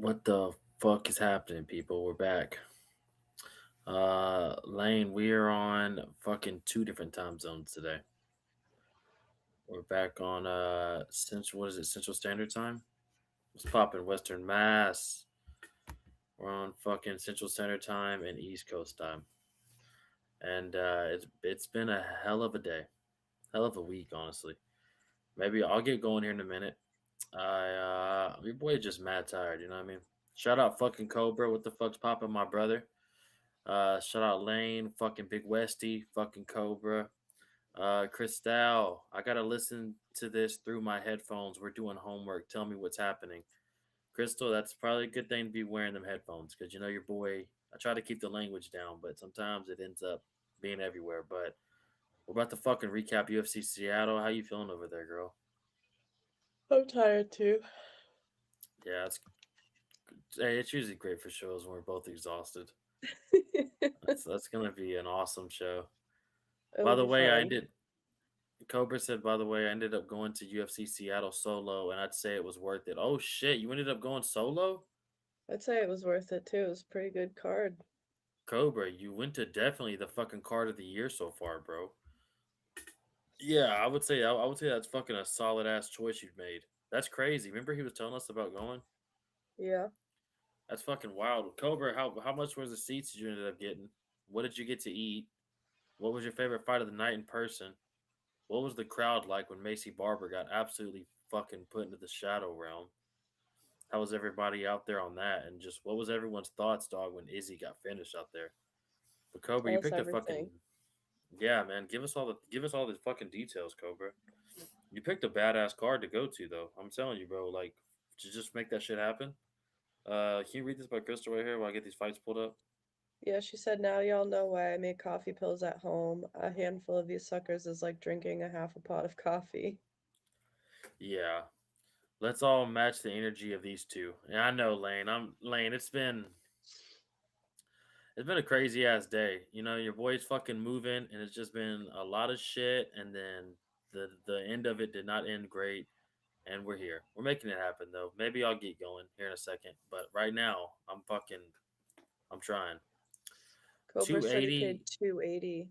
What the fuck is happening, people? We're back. Lane, we are on fucking two different time zones today. We're back on Central. What is it? Central Standard Time. What's popping? Western Mass. We're on fucking Central Standard Time and East Coast time, and it's been a hell of a day, hell of a week, honestly. Maybe I'll get going here in a minute. Your boy just mad tired. You know what I mean? Shout out fucking Cobra. What the fuck's popping, my brother? Shout out Lane, fucking Big Westy, fucking Cobra. Cristal, I gotta listen to this through my headphones. We're doing homework. Tell me what's happening. Crystal, that's probably a good thing to be wearing them headphones because you know your boy. I try to keep the language down, but sometimes it ends up being everywhere. But we're about to fucking recap UFC Seattle. How you feeling over there, girl? I'm tired too. Yeah, it's usually great for shows when we're both exhausted. That's gonna be an awesome show. By It'll the be way, I fun. ended Cobra said, by the way, I ended up going to UFC Seattle solo, and I'd say it was worth it. Oh shit, you ended up going solo? I'd say it was worth it too. It was a pretty good card. Cobra, you went to definitely the fucking card of the year so far, bro. Yeah, I would say that's fucking a solid ass choice you've made. That's crazy. Remember he was telling us about going? Yeah. That's fucking wild. Cobra, how much was the seats you ended up getting? What did you get to eat? What was your favorite fight of the night in person? What was the crowd like when Macy Barber got absolutely fucking put into the shadow realm? How was everybody out there on that? And just what was everyone's thoughts, dog, when Izzy got finished out there? But Cobra, Tell you us picked a everything. fucking yeah, man. Give us all the fucking details, Cobra. You picked a badass card to go to, though. I'm telling you, bro. Like to just make that shit happen. Can you read this by Crystal right here while I get these fights pulled up? Yeah, she said, now y'all know why I make coffee pills at home. A handful of these suckers is like drinking a half a pot of coffee. Yeah. Let's all match the energy of these two. And I know, Lane. I'm Lane. It's been a crazy ass day. You know, your boy's fucking moving, and it's just been a lot of shit. And then the end of it did not end great. And we're here. We're making it happen, though. Maybe I'll get going here in a second. But right now, I'm trying. Cobra said he paid 280.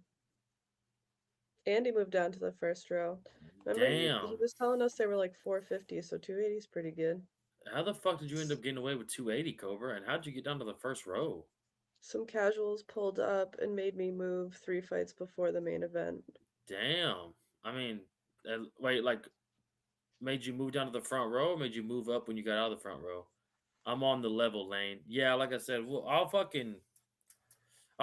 280. And he moved down to the first row. Remember, he Damn. was telling us they were like 450, so 280 is pretty good. How the fuck did you end up getting away with 280, Cobra? And how'd you get down to the first row? Some casuals pulled up and made me move 3 fights before the main event. Damn. I mean, wait, like, made you move down to the front row or made you move up when you got out of the front row? I'm on the level lane. Yeah, like I said, well, I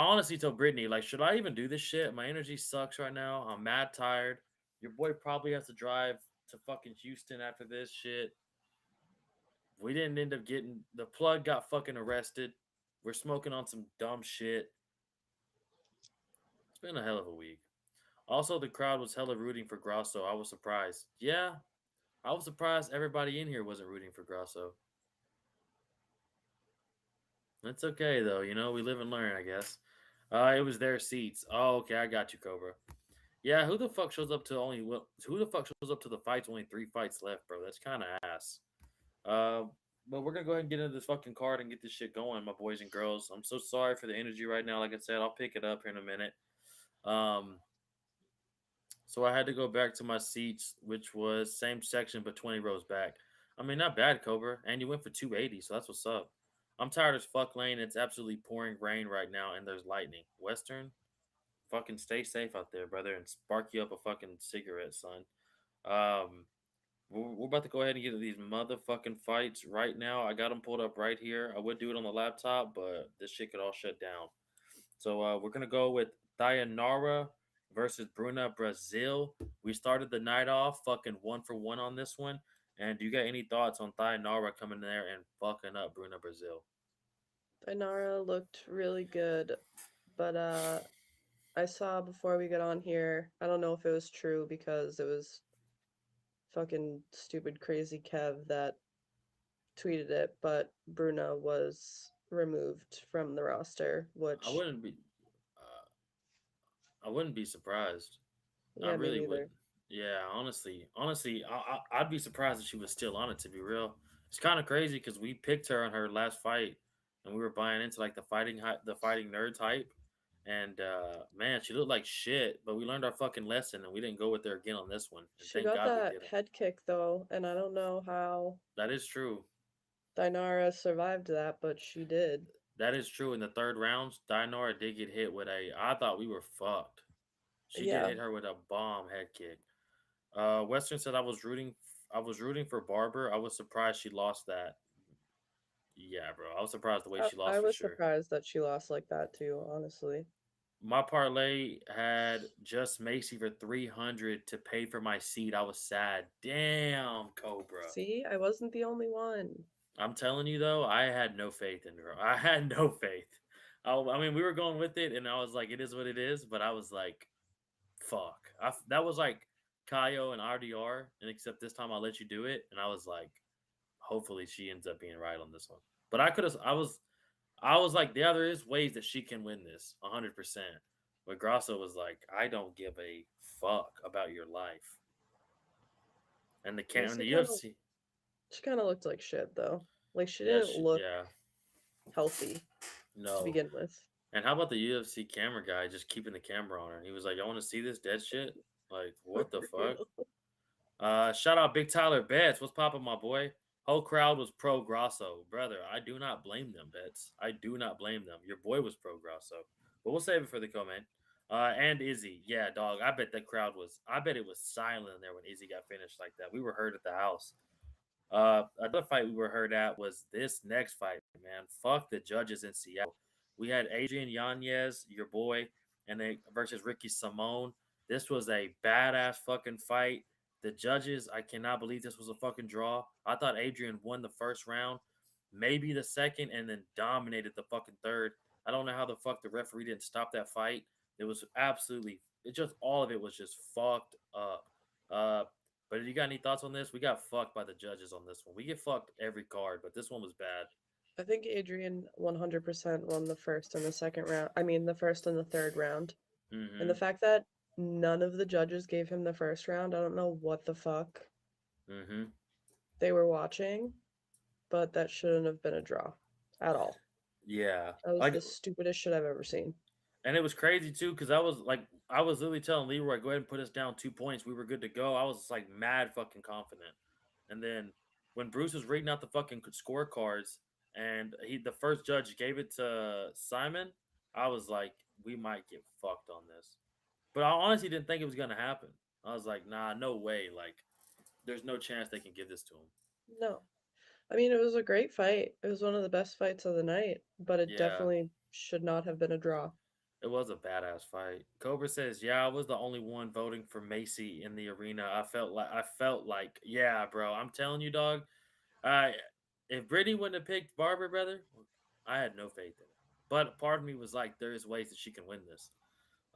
honestly told Brittany, like, should I even do this shit? My energy sucks right now. I'm mad tired. Your boy probably has to drive to fucking Houston after this shit. We didn't end up getting the plug got fucking arrested. We're smoking on some dumb shit. It's been a hell of a week. Also, the crowd was hella rooting for Grosso. I was surprised. Yeah, I was surprised everybody in here wasn't rooting for Grosso. That's okay though, you know, we live and learn, I guess. It was their seats. Oh, okay, I got you, Cobra. Yeah, who the fuck shows up to the fights? Only 3 fights left, bro. That's kind of ass. Uh, but we're gonna go ahead and get into this fucking card and get this shit going, my boys and girls. I'm so sorry for the energy right now. Like I said, I'll pick it up here in a minute. Um, so I had to go back to my seats, which was same section but 20 rows back. I mean, not bad, Cobra. And you went for 280, so that's what's up. I'm tired as fuck, Lane. It's absolutely pouring rain right now, and there's lightning. Western, fucking stay safe out there, brother, and spark you up a fucking cigarette, son. Um, we're about to go ahead and get to these motherfucking fights right now. I got them pulled up right here. I would do it on the laptop, but this shit could all shut down. So we're gonna go with Dayanara versus Bruna Brazil. We started the night off fucking 1 for 1 on this one. And do you got any thoughts on Dayanara coming in there and fucking up Bruna Brazil? Inara looked really good, but I saw before we got on here, I don't know if it was true because it was fucking stupid crazy Kev that tweeted it, but Bruna was removed from the roster, I which, wouldn't be. Uh, I wouldn't be surprised. I yeah, me really neither. wouldn't. Yeah, honestly, I'd be surprised if she was still on it. To be real, It's kind of crazy because we picked her on her last fight, and we were buying into like the fighting nerds hype. And man, she looked like shit, but we learned our fucking lesson, and we didn't go with her again on this one. And She thank got God we that didn't. head kick though, and I don't know how That is true. Dinara survived that, but she did. That is true. In the third round, Dinora did get hit with a. I thought we were fucked. She did Yeah. hit her with a bomb head kick. Western said I was rooting for Barber. I was surprised she lost that. Yeah, bro. I was surprised the way she I lost for was sure. surprised that she lost like that too, honestly. My parlay had just Macy for 300 to pay for my seat. I was sad. Damn, Cobra. See, I wasn't the only one. I'm telling you though, I had no faith in her. I had no faith. I mean, we were going with it, and I was like, it is what it is. But I was like, fuck. That was like Kaio and RDR, and except this time I'll let you do it. And I was like, hopefully she ends up being right on this one. But I could have. I was like, yeah, there is ways that she can win this 100%. But Grasso was like, I don't give a fuck about your life. And Macy the kind of UFC, she kind of looked like shit though. Like she yeah, didn't look yeah, healthy to no. begin with. And how about the UFC camera guy just keeping the camera on her? He was like, "I want to see this dead shit." Like, what the fuck? Shout out Big Tyler Betts. What's poppin', my boy? Whole crowd was pro Grasso, brother. I do not blame them, Betts. I do not blame them. Your boy was pro Grasso, but we'll save it for the comment. And Izzy, yeah, dog. I bet that crowd was. I bet it was silent in there when Izzy got finished like that. We were heard at the house. Another fight we were heard at was this next fight, man. Fuck the judges in Seattle. We had Adrian Yanez, your boy, and they versus Ricky Simone. This was a badass fucking fight. The judges, I cannot believe this was a fucking draw. I thought Adrian won the first round, maybe the second, and then dominated the fucking third. I don't know how the fuck the referee didn't stop that fight. It was absolutely, it just all of it was just fucked up. Uh, but if you got any thoughts on this? We got fucked by the judges on this one. We get fucked every card, but this one was bad. I think Adrian 100% won the first and the second round. I mean, the first and the third round. And the Mm-hmm. fact that none of the judges gave him the first round, I don't know what the fuck Mm-hmm. they were watching, but that shouldn't have been a draw at all. Yeah. That was Like, the stupidest shit I've ever seen. and it was crazy too, because I was literally telling Leroy, go ahead and put us down 2 points. We were good to go. I was like mad fucking confident. And then when Bruce was reading out the fucking scorecards and the first judge gave it to Simon, I was like, we might get fucked on this. But I honestly didn't think it was gonna happen. I was like, nah, no way. Like, there's no chance they can give this to him. No. I mean, it was a great fight. It was one of the best fights of the night, but it Yeah, definitely should not have been a draw. it was a badass fight. Cobra says, "Yeah, I was the only one voting for Macy in the arena. I felt like, yeah, bro. I'm telling you, dog. I if Brittany wouldn't have picked Barbara, brother, I had no faith in it. But part of me was like, there is ways that she can win this.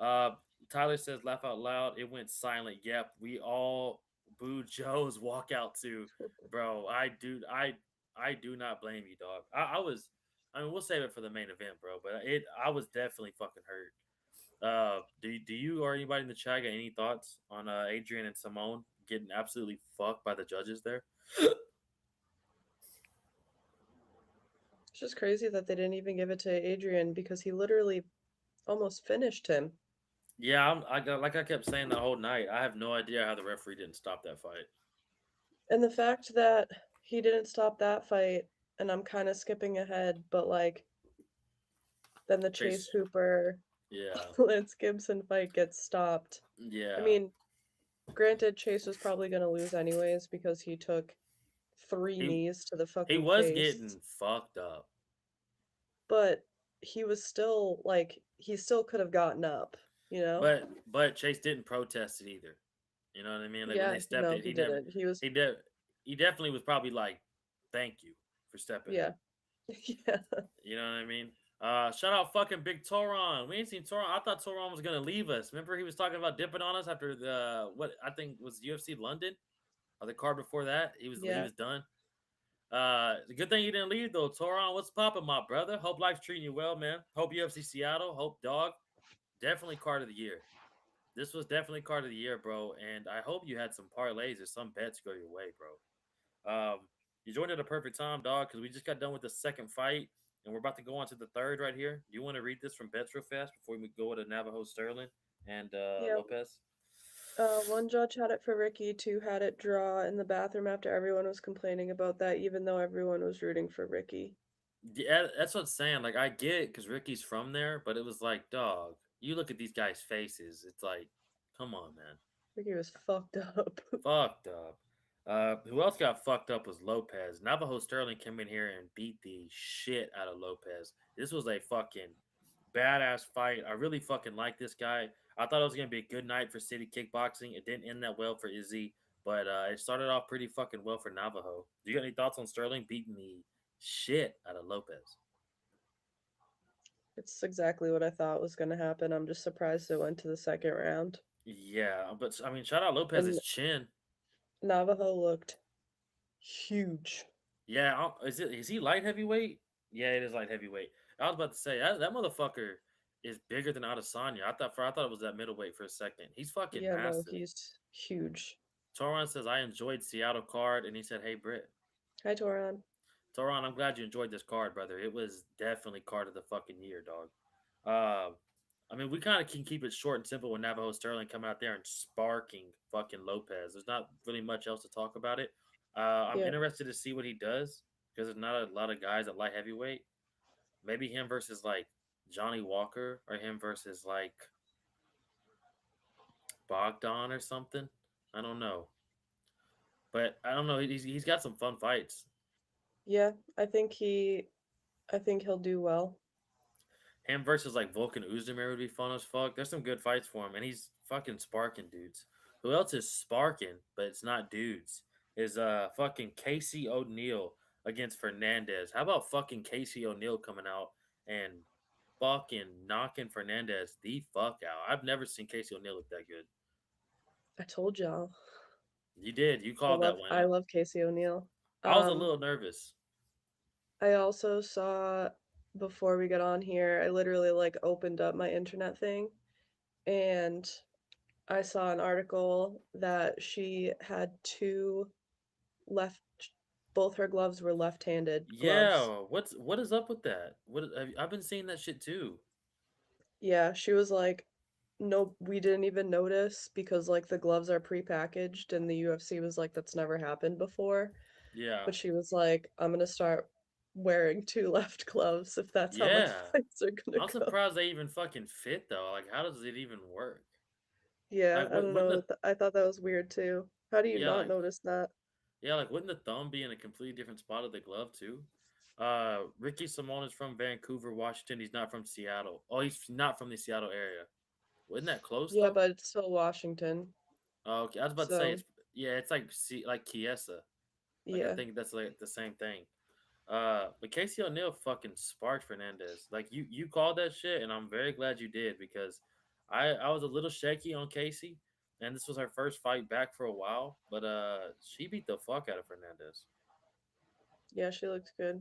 Uh, Tyler says, laugh out loud. It went silent. Yep, we all booed Joe's walkout too, bro. I do not blame you, dog. I was. I mean, we'll save it for the main event, bro. But I was definitely fucking hurt. Do you or anybody in the chat got any thoughts on Adrian and Simone getting absolutely fucked by the judges there? It's just crazy that they didn't even give it to Adrian because he literally almost finished him. Yeah, like I kept saying the whole night. I have no idea how the referee didn't stop that fight. And the fact that he didn't stop that fight, and I'm kind of skipping ahead, but like then the Chase Chase, Hooper yeah, Lance Gibson fight gets stopped. I yeah. mean, granted, Chase was probably going to lose anyways because he took three He knees to the he fucking was face, getting fucked up, but he was still like, he still could have gotten up, you know? but Chase didn't protest it either. You know what I mean? Like when Yeah, they stepped no, it, he didn't. He was, he did he definitely was probably like, "Thank you for stepping in." yeah, yeah, You know what I mean? Shout out fucking Big Toron. We ain't seen Toron. I thought Toron was gonna leave us. Remember he was talking about dipping on us after the what I think was UFC London or the card before that. He yeah. was done. The good thing you didn't leave though, Toron. What's popping, my brother? Hope life's treating you well, man. Hope UFC Seattle. Hope dog. Definitely card of the year. This was definitely card of the year, bro. And I hope you had some parlays or some bets go your way, bro. Um, You joined at a perfect time, dog, because we just got done with the second fight, and we're about to go on to the third right here. Do you want to read this from Bets real fast before we go to Navajo Sterling and Yeah. Lopez? One judge had it for Ricky, two had it draw in the bathroom after everyone was complaining about that, even though everyone was rooting for Ricky. Yeah, that's what I'm saying. Like, I get it because Ricky's from there, but it was like, dog, you look at these guys' faces. It's like, come on, man. Ricky was fucked up. Fucked up. Who else got fucked up was Lopez. Navajo Sterling came in here and beat the shit out of Lopez. This was a fucking badass fight. I really fucking like this guy. I thought it was gonna be a good night for City Kickboxing. It didn't end that well for Izzy, but it started off pretty fucking well for Navajo. Do you got any thoughts on Sterling beating the shit out of Lopez? It's exactly what I thought was going to happen. I'm just surprised it went to the second round. Yeah, but I mean, shout out Lopez's And chin. Navajo looked huge. Yeah, is he light heavyweight? Yeah, it is light heavyweight. I was about to say that motherfucker is bigger than Adesanya. I thought it was that middleweight for a second. He's fucking Yeah, no, massive. he's huge. Toron says I enjoyed Seattle card, and he said, "Hey Britt, Hi, Toran. Toron, I'm glad you enjoyed this card, brother. It was definitely card of the fucking year, dog. Uh, I mean, we kind of can keep it short and simple with Navajo Sterling coming out there and sparking fucking Lopez. There's not really much else to talk about it. I'm Yeah, interested to see what he does because there's not a lot of guys at light heavyweight. Maybe him versus like Johnny Walker or him versus like Bogdan or something. I don't know, but I don't know. He's got some fun fights. yeah. I think he'll do well. Him versus like Volkan Uzdemir would be fun as fuck. There's some good fights for him, and he's fucking sparking dudes. Who else is sparking, but it's not dudes? Is fucking Casey O'Neill against Fernandez. How about fucking Casey O'Neill coming out and fucking knocking Fernandez the fuck out? I've never seen Casey O'Neill look that good. I told y'all. You did. You called that I one. love Casey O'Neill. I was a Um, little nervous. I also saw before we got on here, I literally like opened up my internet thing and I saw an article that she had two left both her gloves were left-handed gloves. Yeah, what is up with that? I've been seeing that shit too. Yeah, she was like, no, we didn't even notice because like the gloves are prepackaged and the UFC was like, that's never happened before. Yeah, But she was like, I'm gonna start wearing two left gloves if that's how my yeah. fights are gonna I'm go. surprised they even fucking fit though. Like, how does it even work? Yeah, Like, I don't wouldn't know. the I thought that was weird too. How do you yeah, not like notice that? yeah, like wouldn't the thumb be in a completely different spot of the glove too? Ricky Simone is from Vancouver, Washington. He's not from Seattle. Oh, he's not from the Seattle area. Wasn't that close Yeah, though? but it's still Washington. Oh, okay, I was about to say So, it's yeah, it's like like Chiesa. Like I yeah. think that's like the same thing. But Casey O'Neill fucking sparked Fernandez. Like you called that shit, and I'm very glad you did because I was a little shaky on Casey, and this was her first fight back for a while. But she beat the fuck out of Fernandez. Yeah, she looks good.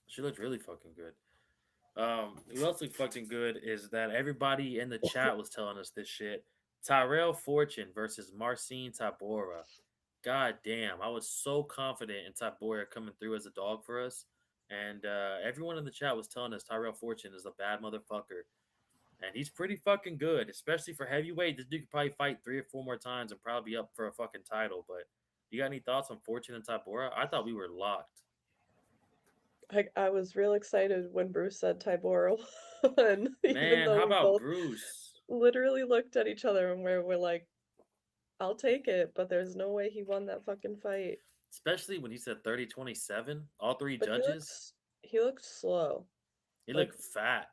She looked really fucking good. Who else looked fucking good is that everybody in the chat was telling us this shit. Tyrell Fortune versus Marcin Tabora. God damn, I was so confident in Tabora coming through as a dog for us. And everyone in the chat was telling us Tyrell Fortune is a bad motherfucker. And he's pretty fucking good, especially for heavyweight. This dude could probably fight 3 or 4 more times and probably be up for a fucking title. But you got any thoughts on Fortune and Tabora? I thought we were locked. I was real excited when Bruce said Tyboro won, even Man, though how we about both Bruce? literally looked at each other and we're like, I'll take it, but there's no way he won that fucking fight. Especially when he said 30-27, all three But judges. he looked slow. He Like, looked fat.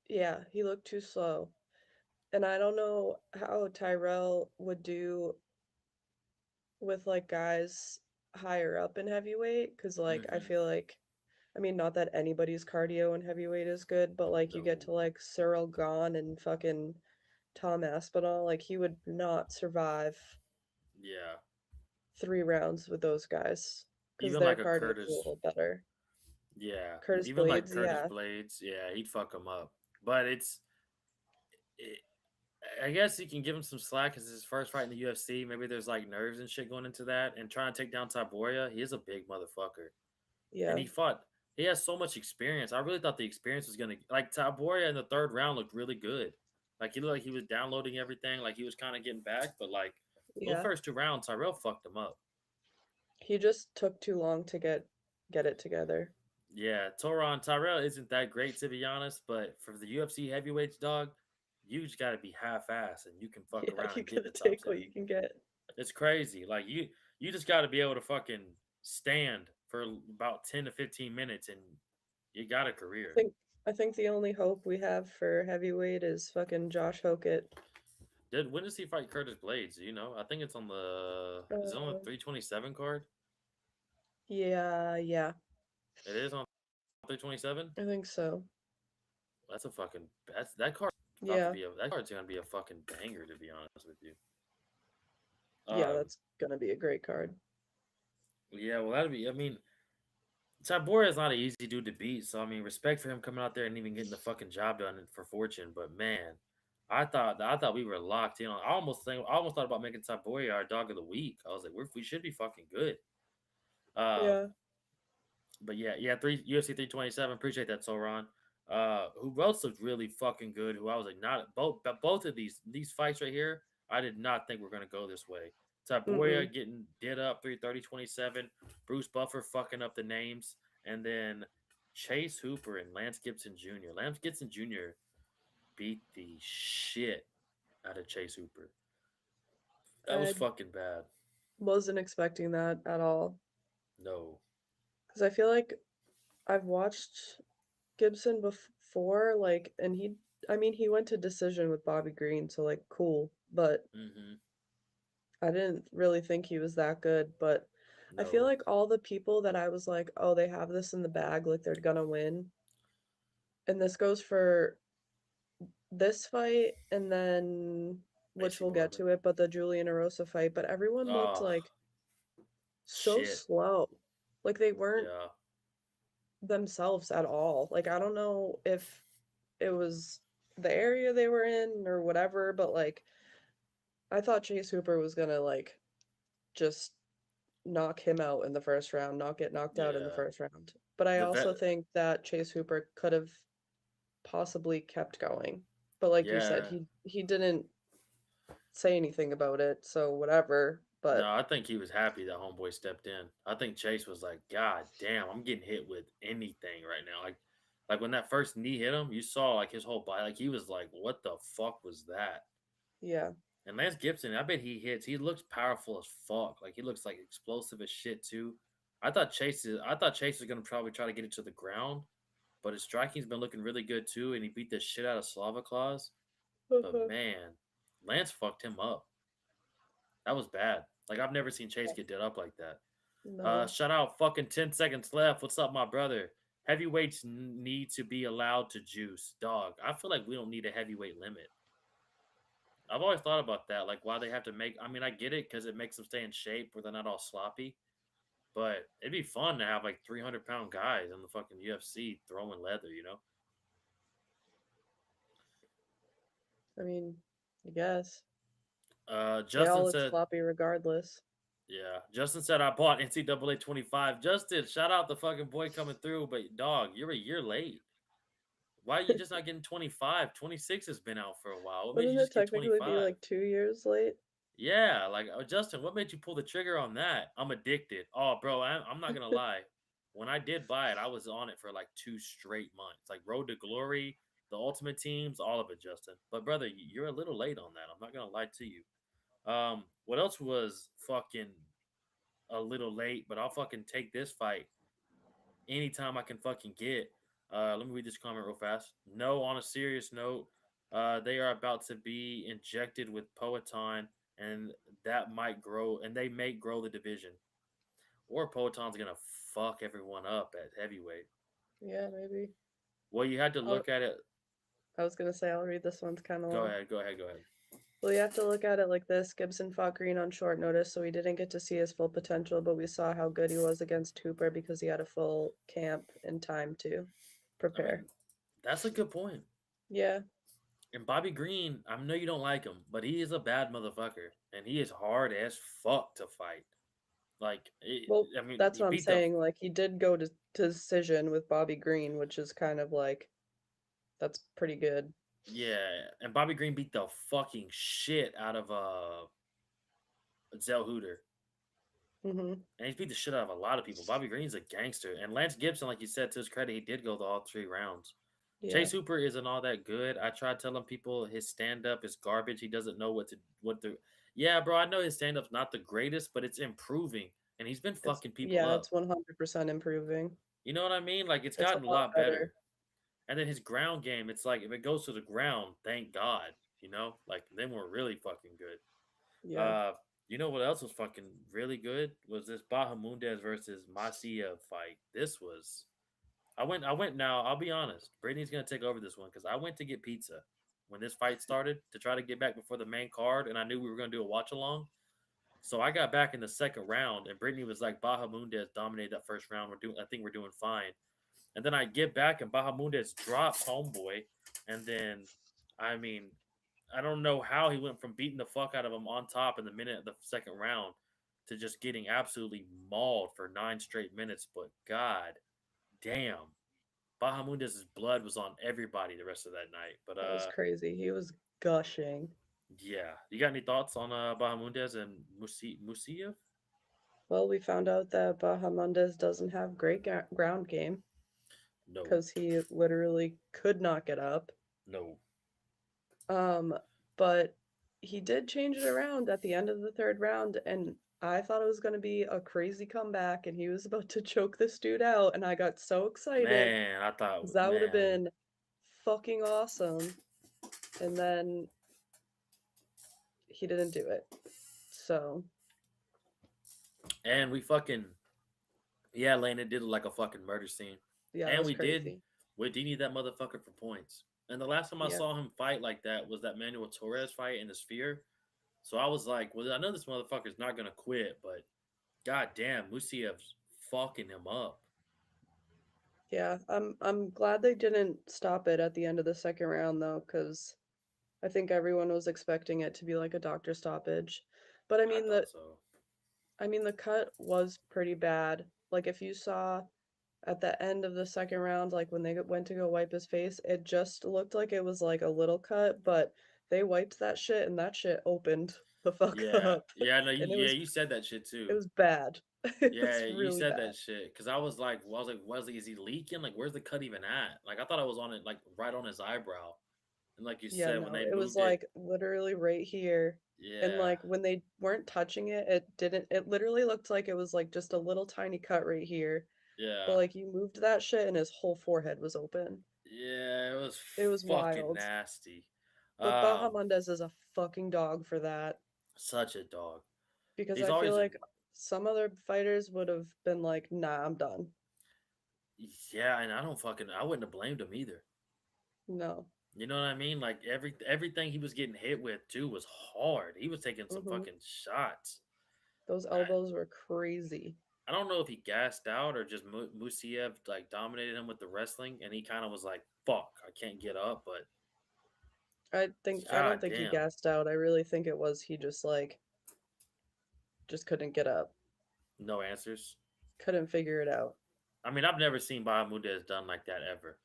yeah, he looked too slow. And I don't know how Tyrell would do with like guys higher up in heavyweight, because like I Hmm. feel like, I mean, not that anybody's cardio in heavyweight is good, but like you get No. to like Cyril Gahn and fucking Tom Aspinall, like he would not survive Yeah. 3 rounds with those guys because Even their like a cardio is a Curtis. little better. Yeah. Curtis Even like Blades, Curtis yeah. Blades. Yeah, he'd fuck him up. But I guess you can give him some slack because his first fight in the UFC. Maybe there's like nerves and shit going into that. And trying to take down Taboria, he is a big motherfucker. And Yeah. he fought. He has so much experience. I really thought the experience was gonna like Taboria in the third round looked really good. Like he looked like he was downloading everything. Like he was kind of getting back. But like those Yeah. first 2 rounds, Tyrell fucked him up. He just took too long to get it together. Yeah, Toron Tyrell isn't that great to be honest. But for the UFC heavyweights, dog, you just got to be half-ass and you can fuck Yeah, around you and get in gotta the top take 10. what you can get. It's crazy. Like you just got to be able to fucking stand for about 10 to 15 minutes and you got a I career. think I think the only hope we have for heavyweight is fucking Josh Hokett. Did when does he fight Curtis Blades? Do you know? I think it's on the is it on the Uh, 327 card? yeah, yeah, It is on 327. I think so. That's a fucking that card's about to Yeah, be a that card's gonna be a fucking banger to be honest with you. yeah, Um, that's gonna be a great card. yeah, well that'd be. I mean, Tabora is not an easy dude to beat, so I mean, respect for him coming out there and even getting the fucking job done for Fortune. But man, I thought we were locked in on. I almost thought about making Taboya our dog of the week. I was like, we should be fucking good. Um, Yeah. but yeah, three UFC 327. Appreciate that, Soron. Who else looked really fucking good? Who I was like, not both, but both of these fights right here, I did not think we're gonna go this way. Mm-mm. Taboya getting did up 330-27. Bruce Buffer fucking up the names, and then Chase Hooper and Lance Gibson Jr. Lance Gibson Jr. beat the shit out of Chase Hooper. That was I fucking bad. wasn't expecting that at all. No. Because I feel like I've watched Gibson before, like, and I mean, he went to decision with Bobby Green, so like, cool. But Mm-hmm. I didn't really think he was that good. But I feel No. like all the people that I was like, oh, they have this in the bag, like they're gonna win. And this goes for this fight, and then which Macy we'll get Marvin. to it, but the Julian Erosa fight. But everyone looked Oh like so shit. slow, like they weren't Yeah. themselves at all. Like I don't know if it was the area they were in or whatever, but like I thought Chase Hooper was gonna like just knock him out in the first round, not get knocked out in the Yeah. first round. But I The vet. also think that Chase Hooper could have possibly kept going. But like you said, Yeah. he didn't say anything about it, so whatever. No, But I think he was happy that homeboy stepped in. I think Chase was like, God damn, I'm getting hit with anything right now. Like when that first knee hit him, you saw like his whole body. Like he was like, what the fuck was that? yeah. And Lance Gibson, I bet he hits. He looks powerful as fuck. Like he looks like explosive as shit too. I thought Chase was gonna probably try to get it to the ground, but his striking's been looking really good too, and he beat the shit out of Slava Claus. But man, Lance fucked him up. That was bad. Like I've never seen Chase get dead up like that. No. Shout out, fucking 10 seconds left. What's up, my brother? Heavyweights need to be allowed to juice, dog. I feel like we don't need a heavyweight limit. I've always thought about that, like why they have to make. I mean, I get it because it makes them stay in shape where they're not all sloppy. But it'd be fun to have like 300-pound guys in the fucking UFC throwing leather, you know? I mean, I guess. They all Justin look said, sloppy regardless. yeah. Justin said I bought NCAA 25. Justin, shout out the fucking boy coming through, but dog, you're a year late. Why are you just not getting 25? 26 has been out for a while. What made you Wouldn't it just get technically be 25? like 2 years late? Yeah, like Justin, what made you pull the trigger on that? I'm addicted. Oh, bro, I'm not gonna lie. When I did buy it, I was on it for like 2 straight months. Like Road to Glory, the Ultimate Teams, all of it, Justin. But brother, you're a little late on that. I'm not gonna lie to you. What else was fucking a little late? But I'll fucking take this fight anytime I can fucking get. Let me read this comment real fast. No, on a serious note, they are about to be injected with Poeton, and that might grow, and they may grow the division. Or Poeton's gonna fuck everyone up at heavyweight. Yeah, maybe. Well, you had to I'll, look at it. I was gonna say I'll read this one's kind of Go long. ahead, go ahead, go ahead. Well, you have to look at it like this. Gibson fought Green on short notice, so we didn't get to see his full potential, but we saw how good he was against Hooper because he had a full camp and time to I mean, prepare. that's a good point. Yeah, And Bobby Green, I know you don't like him, but he is a bad motherfucker, and he is hard as fuck to fight. Like, Well, I mean, that's he what I'm beat the saying. Like he did go to decision with Bobby Green, which is kind of like that's pretty good. yeah, and Bobby Green beat the fucking shit out of Zell Hooter. Hmm. And he's beat the shit out of a lot of people. Bobby Green's a gangster. And Lance Gibson, like you said, to his credit, he did go to all 3 rounds. Yeah, Chase Hooper isn't all that good. I tried telling people his stand up is garbage. He doesn't know what to. Yeah, bro, I know his stand up's not the greatest, but it's improving. And he's been it's fucking people yeah, up. it's 100% improving. You know what I mean? Like, it's It's a gotten a lot lot better. better. And then his ground game, it's like if it goes to the ground, thank God. Like then we're really fucking good. Yeah. You know what else was fucking really good? Was this Bahamundez versus Masia fight. This was I went now, I'll be honest. Brittany's gonna take over this one because I went to get pizza when this fight started to try to get back before the main card, and I knew we were gonna do a watch along. So I got back in the second round, and Brittany was like, Bahamundez dominated that first round. I think we're doing fine. And then I get back and Bahamundez drops homeboy. And then, I mean, I don't know how he went from beating the fuck out of him on top in the minute of the second round to just getting absolutely mauled for 9 straight minutes. But god damn, Bahamundez's blood was on everybody the rest of that night. But That was crazy. He was gushing. yeah, you got any thoughts on Bahamundez and Musiev? Well, we found out that Bahamondes doesn't have great ground game No, because he literally could not get up. no, Um, but he did change it around at the end of the third round, and I thought it was going to be a crazy comeback, and he was about to choke this dude out, and I got so excited man. I thought, 'cause that would have man, been fucking awesome. And then he didn't do it. So, and we fucking yeah, Lane, it did look like a fucking murder scene. yeah, it And was we crazy. did need that motherfucker for points. And the last time I Yeah. saw him fight like that was that Manuel Torres fight in the Sphere. So I was like, well, I know this motherfucker's not gonna quit, but god damn, Musiev's fucking him up. Yeah, I'm glad they didn't stop it at the end of the second round though, because I think everyone was expecting it to be like a doctor stoppage. But I thought so. I mean the cut was pretty bad. Like if you saw at the end of the second round, like when they went to go wipe his face, it just looked like it was like a little cut, but they wiped that shit and that shit opened the fuck Yeah, up. yeah, no, And yeah, you said that shit it too. was bad. It was Yeah, you really said bad. that shit because I was like, is he leaking? Like, where's the cut even at? Like, I thought I was on it, like, right on his eyebrow. And like you Yeah, said, when no, they it was moved it, like literally right here. And yeah, like when they weren't touching it, it literally looked like it was like just a little tiny cut right here. But yeah. like you moved that shit and his whole forehead was open. Yeah, it was It was fucking wild. nasty. But Um, Bahamondes is a fucking dog for that Such a dog. because He's I feel always like some other fighters would have been like, "Nah, I'm done." yeah, and I wouldn't have blamed him either. No. You know what I mean? Like everything he was getting hit with too was hard. He was taking some Mhm. fucking shots. Those I, elbows were crazy. I don't know if he gassed out or just Musiev like dominated him with the wrestling, and he kind of was like, "Fuck, I can't get up." But I don't god think he damn, gassed out. I really think it was he just couldn't get up. no answers. Couldn't figure it out. I mean, I've never seen Bahamundez done like that ever.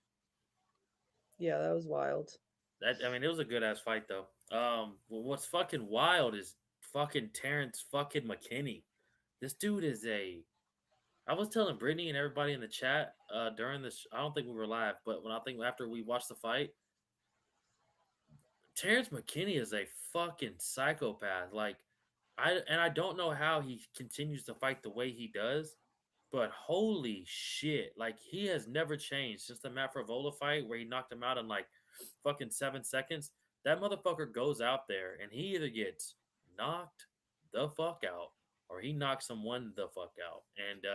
Yeah, that was wild. It was a good ass fight though. What's fucking wild is fucking Terrence fucking McKinney. This dude is a. I was telling Brittany and everybody in the chat during this. I don't think we were live, but when I think after we watched the fight, Terrence McKinney is a fucking psychopath. Like, I don't know how he continues to fight the way he does, but holy shit! Like he has never changed since the Matt Favola fight where he knocked him out in like fucking 7 seconds. That motherfucker goes out there and he either gets knocked the fuck out or he knocks someone the fuck out, and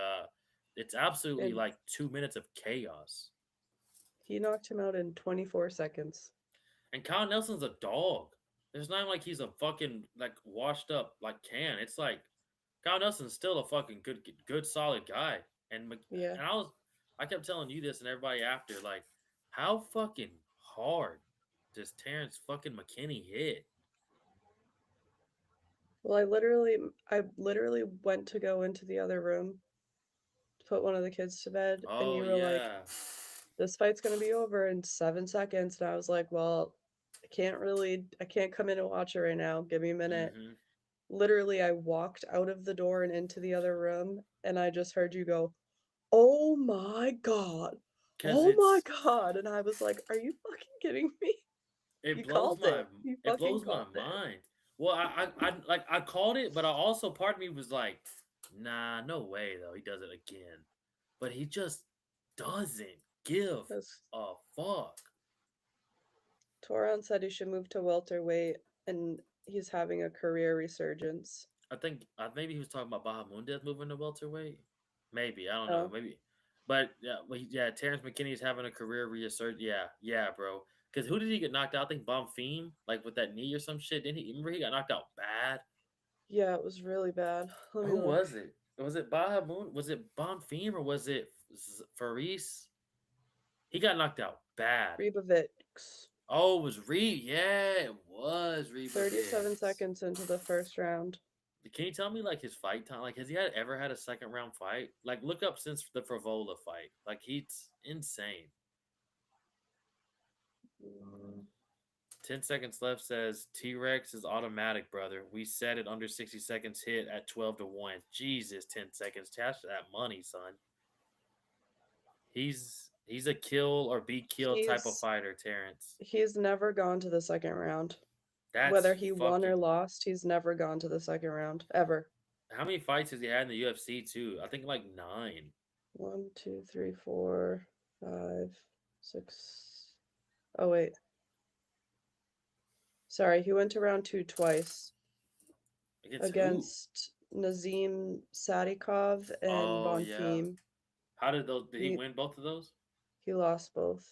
it's absolutely And like 2 minutes of chaos. he knocked him out in 24 seconds. And Kyle Nelson's a dog. It's not like he's a fucking like washed up like can. It's like Kyle Nelson's still a fucking good solid guy. And Yeah. I kept telling you this and everybody after like how fucking hard just Terrence fucking McKinney hit. Well, I literally went to go into the other room to put one of the kids to bed, and Oh you were like, yeah. "This fight's gonna be over in 7 seconds," and I was like, "Well, I can't come in and watch it right now. Give me a minute." Mm-hmm. Literally, I walked out of the door and into the other room, and I just heard you go, "Oh my God. Cause Oh my it's God." And I was like, "Are you fucking kidding me?" it You blows called my it. You it fucking blows my called it. mind. Well, I called it, but I also part of me was like, nah, no way though. He does it again, but he just doesn't give Because a fuck. Toron said he should move to welterweight, and he's having a career resurgence. I think maybe he was talking about Bahamundez moving to welterweight. Maybe I don't know. Oh, Maybe, but yeah, yeah. Terrence McKinney's having a career reassert. Yeah, yeah, bro. Because who did he get knocked out? I think Bonfim, like with that knee or some shit. Didn't he? Remember he got knocked out bad. yeah, it was really bad. Let me Who look. was it? Was it Bahamun? Was it Bonfim or was it Faris? He got knocked out bad. Ribovics. Oh, it was Reed. Yeah, it was 37 Reebovitz. seconds into the first round. Can you tell me like his fight time? Like, has he ever had a second round fight? Like, look up since the Frivola fight. Like, he's insane. 10 seconds left says T Rex is automatic, brother. We said it under 60 seconds hit at 12-1. Jesus, 10 seconds. Cash that money, son. He's a kill or be killed type of He's fighter, Terrence. he's never gone to the second round. That's Whether he won or fucking. lost, he's never gone to the second round ever. How many fights has he had in the UFC too? I think like 9. One, two, three, four, five, six. Oh wait, sorry, he went to round two twice Against who? against Nazim Sadikov and Oh yeah. Bonfim. How did those? Did he He win both of those? he lost both.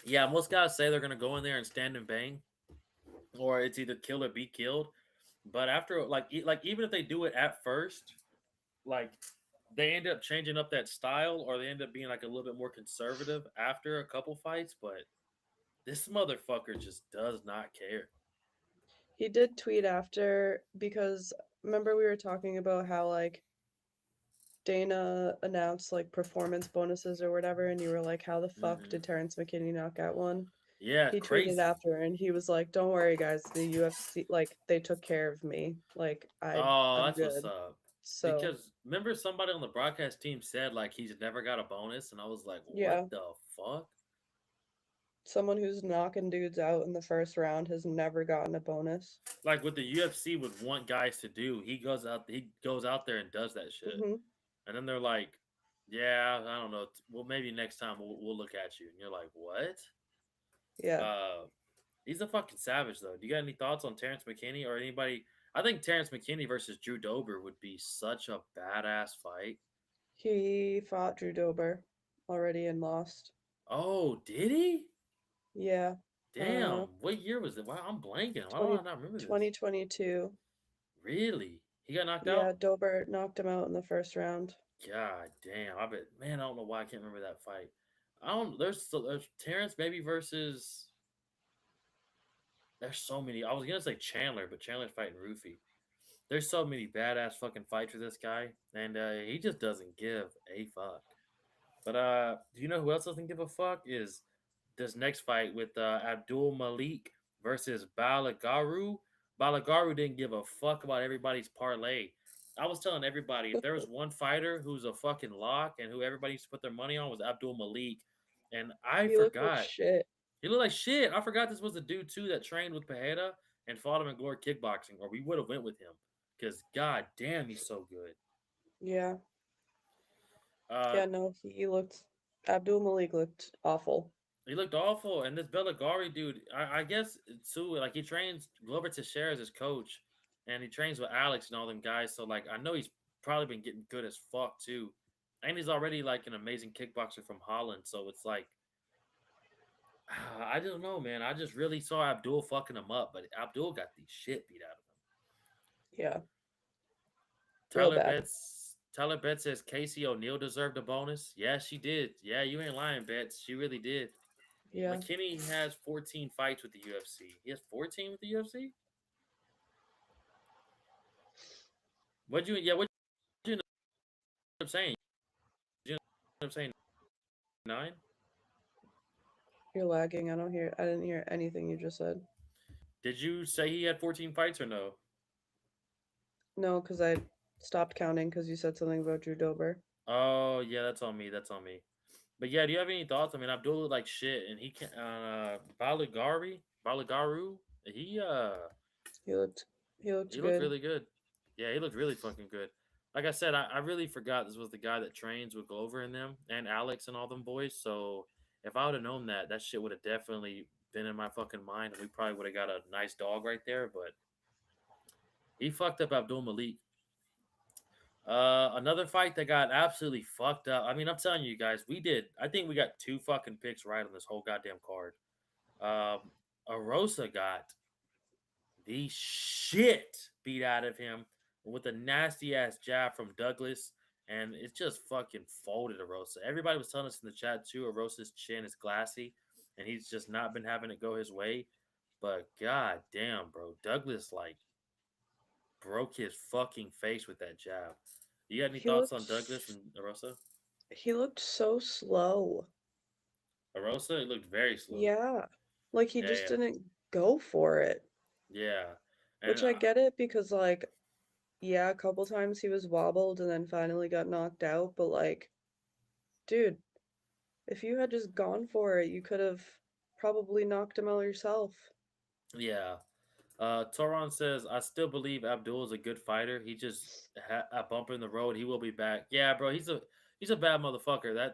Yeah, most guys say they're gonna go in there and stand and bang, or it's either kill or be killed. But after like even if they do it at first, like they end up changing up that style, or they end up being like a little bit more conservative after a couple fights. But this motherfucker just does not care. He did tweet after because remember we were talking about how like Dana announced like performance bonuses or whatever, and you were like, "How the fuck Hmm. did Terrence McKinney knock out one?" Yeah, He tweeted crazy. after, and he was like, "Don't worry, guys. The UFC like they took care of me. Like Oh, I'm that's what's good." up. So Because remember somebody on the broadcast team said like he's never got a bonus, and I was like, what yeah, the fuck? someone who's knocking dudes out in the first round has never gotten a bonus. Like what the UFC would want guys to do, he goes out there and does that shit, Hmm. and then they're like, yeah, I don't know, well maybe next time we'll look at you, and you're like, what? Yeah, Uh, he's a fucking savage though. Do you got any thoughts on Terrence McKinney or anybody? I think Terrence McKinney versus Drew Dober would be such a badass fight. he fought Drew Dober already and lost. Oh, did he? Yeah, Damn, what year was it? Wow, I'm blanking. Why do 20, I not remember this? 2022. Really? He got knocked Yeah, out? Dober knocked him out in the first round. God damn. I bet man, I don't know why I can't remember that fight. I don't there's Terrence maybe versus there's so many. I was gonna say Chandler, but Chandler's fighting Rufy. There's so many badass fucking fights for this guy, and he just doesn't give a fuck. But do you know who else doesn't give a fuck? Is this next fight with Abdul Malik versus Balagaru. Balagaru didn't give a fuck about everybody's parlay. I was telling everybody if there was one fighter who's a fucking lock and who everybody used to put their money on was Abdul Malik, and I He looked like forgot shit. he looked like shit. I forgot this was the dude too that trained with Pajeda and fought him in Glory Kickboxing, or we would have went with him because god damn he's so good. Yeah. Uh, Yeah, no, he looked Abdul Malik looked awful. He looked awful, and this Belligari dude, I guess too, like he trains Glover Teixeira as his coach, and he trains with Alex and all them guys. So like, I know he's probably been getting good as fuck too, and he's already like an amazing kickboxer from Holland. So it's like, I don't know, man. I just really saw Abdul fucking him up, but Abdul got the shit beat out of him. Yeah, real Tyler bad. Betts, Tyler Betts says Casey O'Neal deserved a bonus. Yeah, she did. Yeah, you ain't lying, Betts. She really did. Yeah. McKinney has 14 fights with the UFC. He has 14 with the UFC? What'd you end up saying? Did you end up saying 9? You're lagging. I didn't hear anything you just said. Did you say he had 14 fights or no? No, because I stopped counting because you said something about Drew Dober. Oh, yeah, that's on me. That's on me. But yeah, do you have any thoughts? I mean, Abdul looked like shit, and he can Balagaru, he uh He looked he looked he looked good. really good. Yeah, he looked really fucking good. Like I said, I really forgot this was the guy that trains with Glover and them and Alex and all them boys. So if I would have known that, that shit would have definitely been in my fucking mind, and we probably would have got a nice dog right there. But he fucked up Abdul Malik. Another fight that got absolutely fucked up. I mean, I'm telling you guys, we did. I think we got two fucking picks right on this whole goddamn card. Um, Arosa got the shit beat out of him with a nasty ass jab from Douglas, and it just fucking folded Arosa. Everybody was telling us in the chat too, Arosa's chin is glassy, and he's just not been having it go his way. But god damn, bro, Douglas like broke his fucking face with that jab. You got any He thoughts looked on Douglas and Arosa? he looked so slow. Arosa, it looked very slow. Yeah. Like he Yeah, just yeah, didn't go for it. yeah. And Which I get it because like yeah, a couple times he was wobbled and then finally got knocked out, but like dude, if you had just gone for it, you could have probably knocked him out yourself. yeah. Toron says, I still believe Abdul is a good fighter. He just a bump in the road. He will be back. Yeah, bro. He's a bad motherfucker.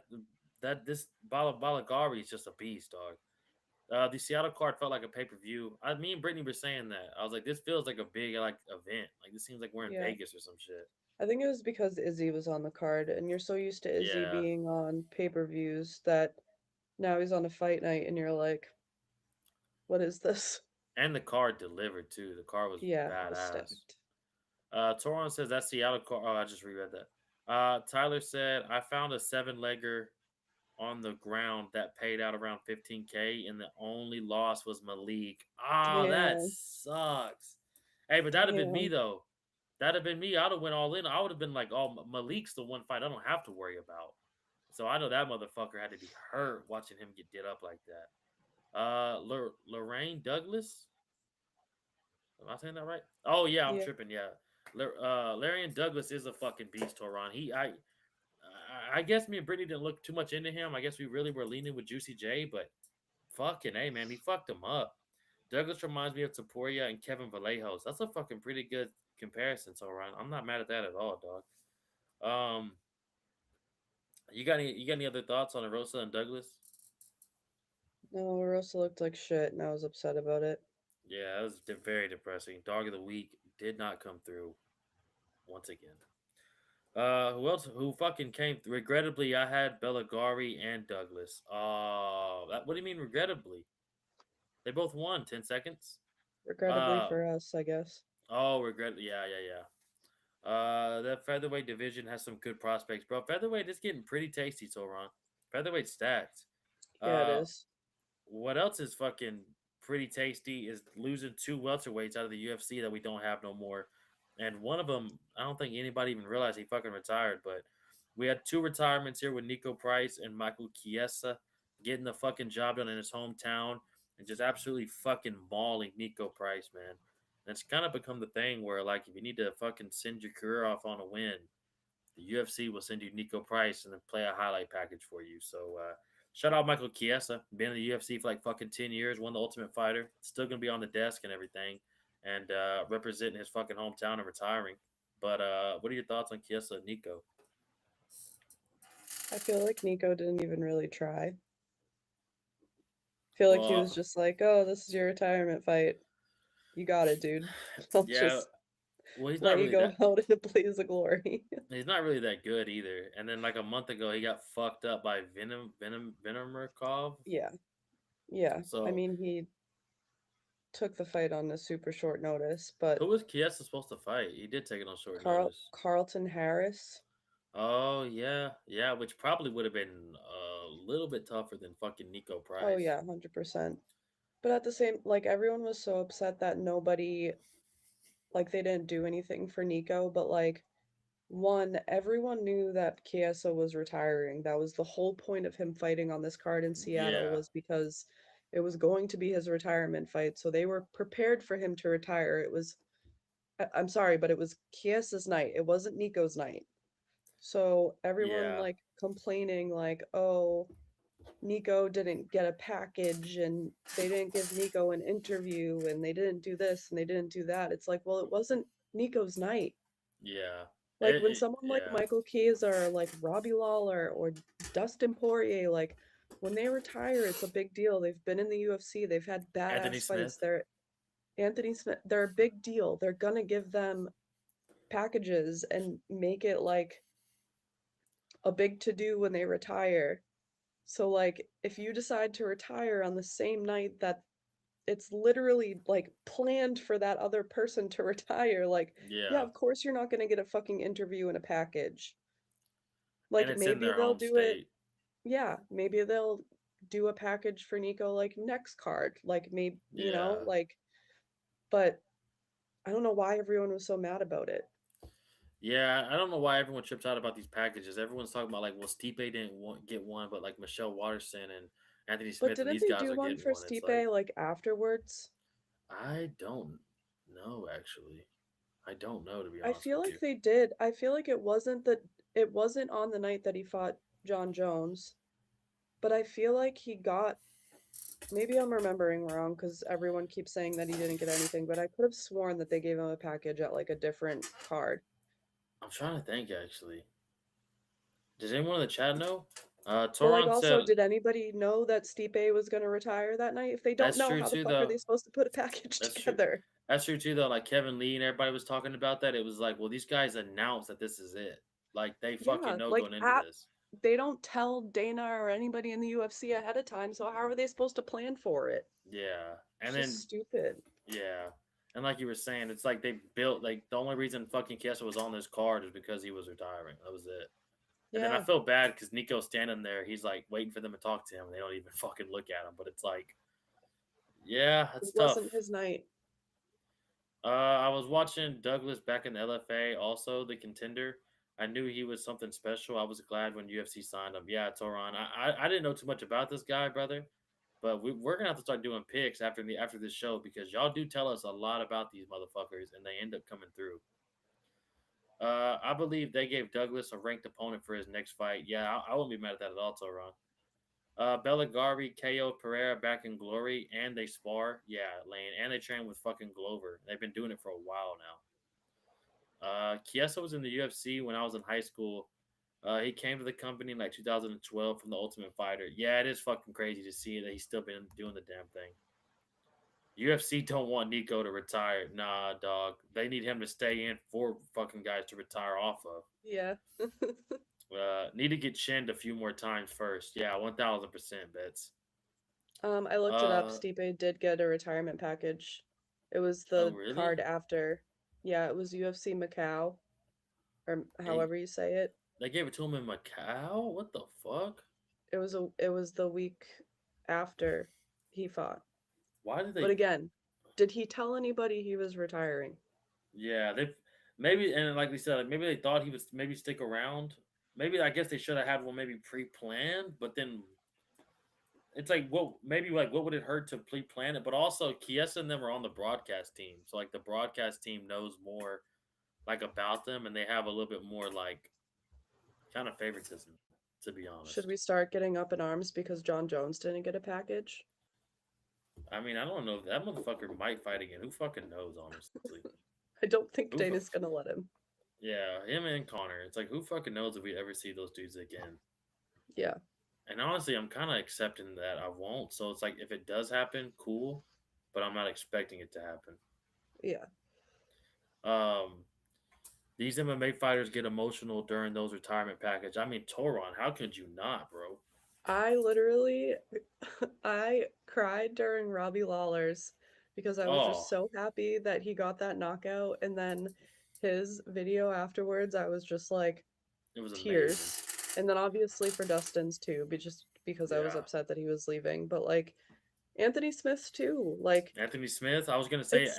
This Balagari is just a beast, dog. The Seattle card felt like a pay per view. Me and Brittany were saying that. I was like, this feels like a big like event. Like this seems like we're in Yeah. Vegas or some shit. I think it was because Izzy was on the card and you're so used to Izzy Yeah, being on pay-per-views that now he's on a fight night and you're like, what is this? and the card delivered too. The card was Yeah, it was badass. stacked. Toron says that Seattle card. Oh, I just reread that. Tyler said I found a seven legger on the ground that paid out around 15K, and the only loss was Malik. Ah, that Damn, sucks. Hey, but that'd have been me damn. though. That'd have been me. I'd have went all in. I would have been like, "Oh, Malik's the one fight I don't have to worry about." So I know that motherfucker had to be hurt watching him get did up like that. Lorraine Douglas. Am I saying that right? Oh yeah, I'm Yeah, tripping. Yeah, Larian Douglas is a fucking beast, Toron. I guess me and Brittany didn't look too much into him. I guess we really were leaning with Juicy J, but fucking a man, he fucked him up. Douglas reminds me of Taporia and Kevin Vallejos. That's a fucking pretty good comparison, so Ryan. I'm not mad at that at all, dog. You got any other thoughts on Arosa and Douglas? no, Rosa looked like shit and I was upset about it. Yeah, that was very depressing. Dog of the week did not come through once again. Who else? Who fucking came? Regrettably, I had Belligari and Douglas. What do you mean regrettably? They both won 10 seconds. Regrettably Uh for us, I guess. oh, regret. Yeah, yeah, yeah. That featherweight division has some good prospects, bro. Featherweight is getting pretty tasty, so Ron. Featherweight stacked. Yeah, it Uh, is. what else is fucking pretty tasty is losing two welterweights out of the UFC that we don't have no more. And one of them, I don't think anybody even realized he fucking retired, but we had two retirements here with Nico Price and Michael Chiesa getting the fucking job done in his hometown and just absolutely fucking mauling Nico Price, man. And it's kind of become the thing where, like, if you need to fucking send your career off on a win, the UFC will send you Nico Price and then play a highlight package for you. So, shout out Michael Chiesa, been in the UFC for like fucking 10 years, won the Ultimate Fighter, still gonna be on the desk and everything, and representing his fucking hometown and retiring. But what are your thoughts on Chiesa and Nico? I feel like Nico didn't even really try. I feel like he was Well, just like, oh, this is your retirement fight. You got it, dude. I'll yeah, just well, let you go out in a blaze of glory. he's not really that good either. And then like a month ago, he got fucked up by Venomurkov. Yeah, yeah. I So mean, he took the fight on a super short notice, but who was Chiesa supposed to fight? He did take it on short notice. Carlton Harris. Oh yeah, yeah, which probably would have been a little bit tougher than fucking Nico Oh Price. yeah, 100%. But at the same, like everyone was so upset that nobody, like they didn't do anything for Nico, but like one, everyone knew that Chiesa was retiring. That was the whole point of him fighting on this card in Seattle Yeah, was because it was going to be his retirement fight. So they were prepared for him to retire. It was, I'm sorry, but it was Chiesa's night. It wasn't Nico's night. So everyone yeah, like complaining like, "Oh, Nico didn't get a package and they didn't give Nico an interview and they didn't do this and they didn't do that." It's like, well, it wasn't Nico's night. yeah, Like when someone like yeah. Michael Chiesa or like Robbie Lawler or Dustin Poirier, like when they retire, it's a big deal. They've been in the UFC, they've had Anthony badass fights. Smith. They're Anthony Smith, they're a big deal. They're gonna give them packages and make it like a big to do when they retire. So like if you decide to retire on the same night that it's literally like planned for that other person to retire, like yeah, Yeah, of course you're not going to get a fucking interview and a package. and Like it's in maybe their they'll home do it, state. yeah, maybe they'll do a package for Nico like next card, like maybe, Yeah, like but I don't know why everyone was so mad about it. yeah. I don't know why everyone trips out about these packages. Everyone's talking about like, well, Stipe didn't get one, but like Michelle Watterson and Anthony But Smith and didn't these they guys do are one getting for one. It's like Stipe like afterwards? I don't know actually. I don't know to be I honest feel with you. like they did. I feel like it wasn't on the night that he fought John Jones, but I feel like he got, maybe I'm remembering wrong because everyone keeps saying that he didn't get anything, but I could have sworn that they gave him a package at like a different card. I'm trying to think actually. Does anyone in the chat know? But like Toron also, said did anybody know that Stipe was going to retire that night? If they don't that's know, true how the too fuck are though. they supposed to put a package That's true. together? That's true too though. Like Kevin Lee and everybody was talking about that. It was like, well, these guys announced that this is it. Like they fucking Yeah, know like going into at this. they don't tell Dana or anybody in the UFC ahead of time, so how are they supposed to plan for it? Yeah. It's And just then stupid. yeah. And like you were saying, it's like they built like the only reason fucking Kessler was on this card is because he was retiring. That was it. And then I Yeah, feel bad because Nico's standing there. He's like waiting for them to talk to him, and they don't even fucking look at him. But it's like, yeah, it that's tough. wasn't his night. I was watching Douglas back in the LFA, also the contender. I knew he was something special. I was glad when UFC signed him. Yeah, Toron. I didn't know too much about this guy, brother, but we're gonna have to start doing picks after this show because y'all do tell us a lot about these motherfuckers, and they end up coming through. I believe they gave Douglas a ranked opponent for his next fight. Yeah, I wouldn't be mad at that at all, Toron. Belligarvi, KO Pereira back in glory, and they spar. Yeah, Lane, and they train with fucking Glover. They've been doing it for a while now. Chiesa was in the UFC when I was in high school. He came to the company in like 2012 from the Ultimate Fighter. Yeah, it is fucking crazy to see that he's still been doing the damn thing. UFC don't want Nico to retire. Nah, dog. They need him to stay in for fucking guys to retire off of. Yeah. Need to get chinned a few more times first. Yeah, 1000% bets. I looked it up. Uh Stipe did get a retirement package. It was oh the really? card after. Yeah, it was UFC Macau, or They however you say it. they gave it to him in Macau? What the fuck? It was the week after he fought. Why did But they again, did he tell anybody he was retiring? Yeah, they maybe and like we said, like, maybe they thought he would maybe stick around. Maybe I guess they should have had one maybe pre-planned, but then it's like what maybe like what would it hurt to pre-plan it? But also Chiesa and them are on the broadcast team, so like the broadcast team knows more like about them, and they have a little bit more like kind of favoritism, to be Should honest. we start getting up in arms because John Jones didn't get a package? I mean, I don't know. That motherfucker might fight again. Who fucking knows, honestly? I don't think Who? Dana's gonna let him. Yeah, him and Connor. It's like who fucking knows if we ever see those dudes again. Yeah, And honestly, I'm kind of accepting that I won't. So it's like if it does happen, cool, but I'm not expecting it to happen. yeah. Um, these MMA fighters get emotional during those retirement package. I mean, Toron, how could you not, bro? I literally I cried during Robbie Lawler's because I was just Oh, so happy that he got that knockout and then his video afterwards I was just like It was amazing. tears. And then obviously for Dustin's too, but just because I was Yeah. upset that he was leaving. But like Anthony Smith's too. Like Anthony Smith, I was gonna say it's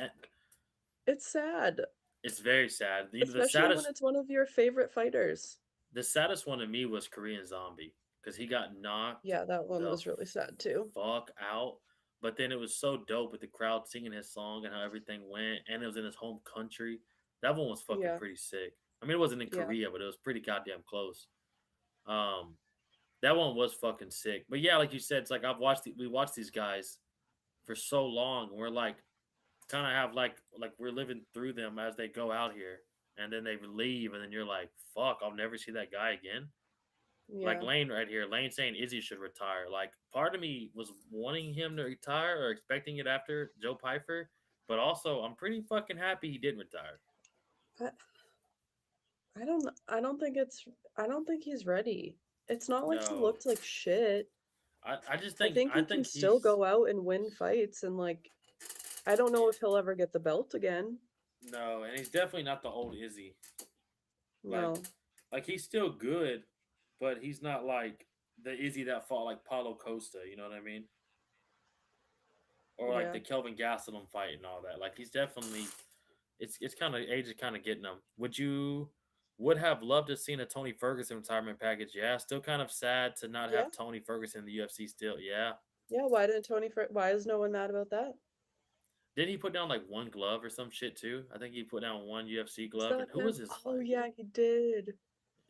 it's sad, it's very sad. You know, especially when it's one of your favorite fighters. the saddest one to me was Korean Zombie because he got knocked Yeah, that one the was really sad too. fuck out. But then it was so dope with the crowd singing his song and how everything went, and it was in his home country. That one was fucking Yeah, pretty sick. I mean, it wasn't in yeah, Korea, but it was pretty goddamn close. Um, that one was fucking sick. But yeah, like you said, it's like we watched these guys for so long, and we're like kind of have like we're living through them as they go out here, and then they leave, and then you're like, fuck, I'll never see that guy again. Like yeah. Lane right here, Lane saying Izzy should retire. Like part of me was wanting him to retire or expecting it after Joe Pfeiffer, but also I'm pretty fucking happy he didn't retire. I, I don't think he's ready. It's not like he No, looked like shit. I just I think think I he can think still he's go out and win fights and like I don't know if he'll ever get the belt again. no, and he's definitely not the old Izzy. Like No. he's still good, but he's not like the Izzy that fought like Paulo Costa. You know what I mean? Or like Yeah. the Kelvin Gastelum fight and all that. Like he's definitely it's kind of age is kind of getting him. Would have loved to seen a Tony Ferguson retirement package? Yeah, still kind of sad to not Yeah. have Tony Ferguson in the UFC. Still, yeah. Yeah, why is no one mad about that? Did he put down like one glove or some shit too? I think he put down one UFC Is glove. And that who was him? his Oh fight? yeah, he did.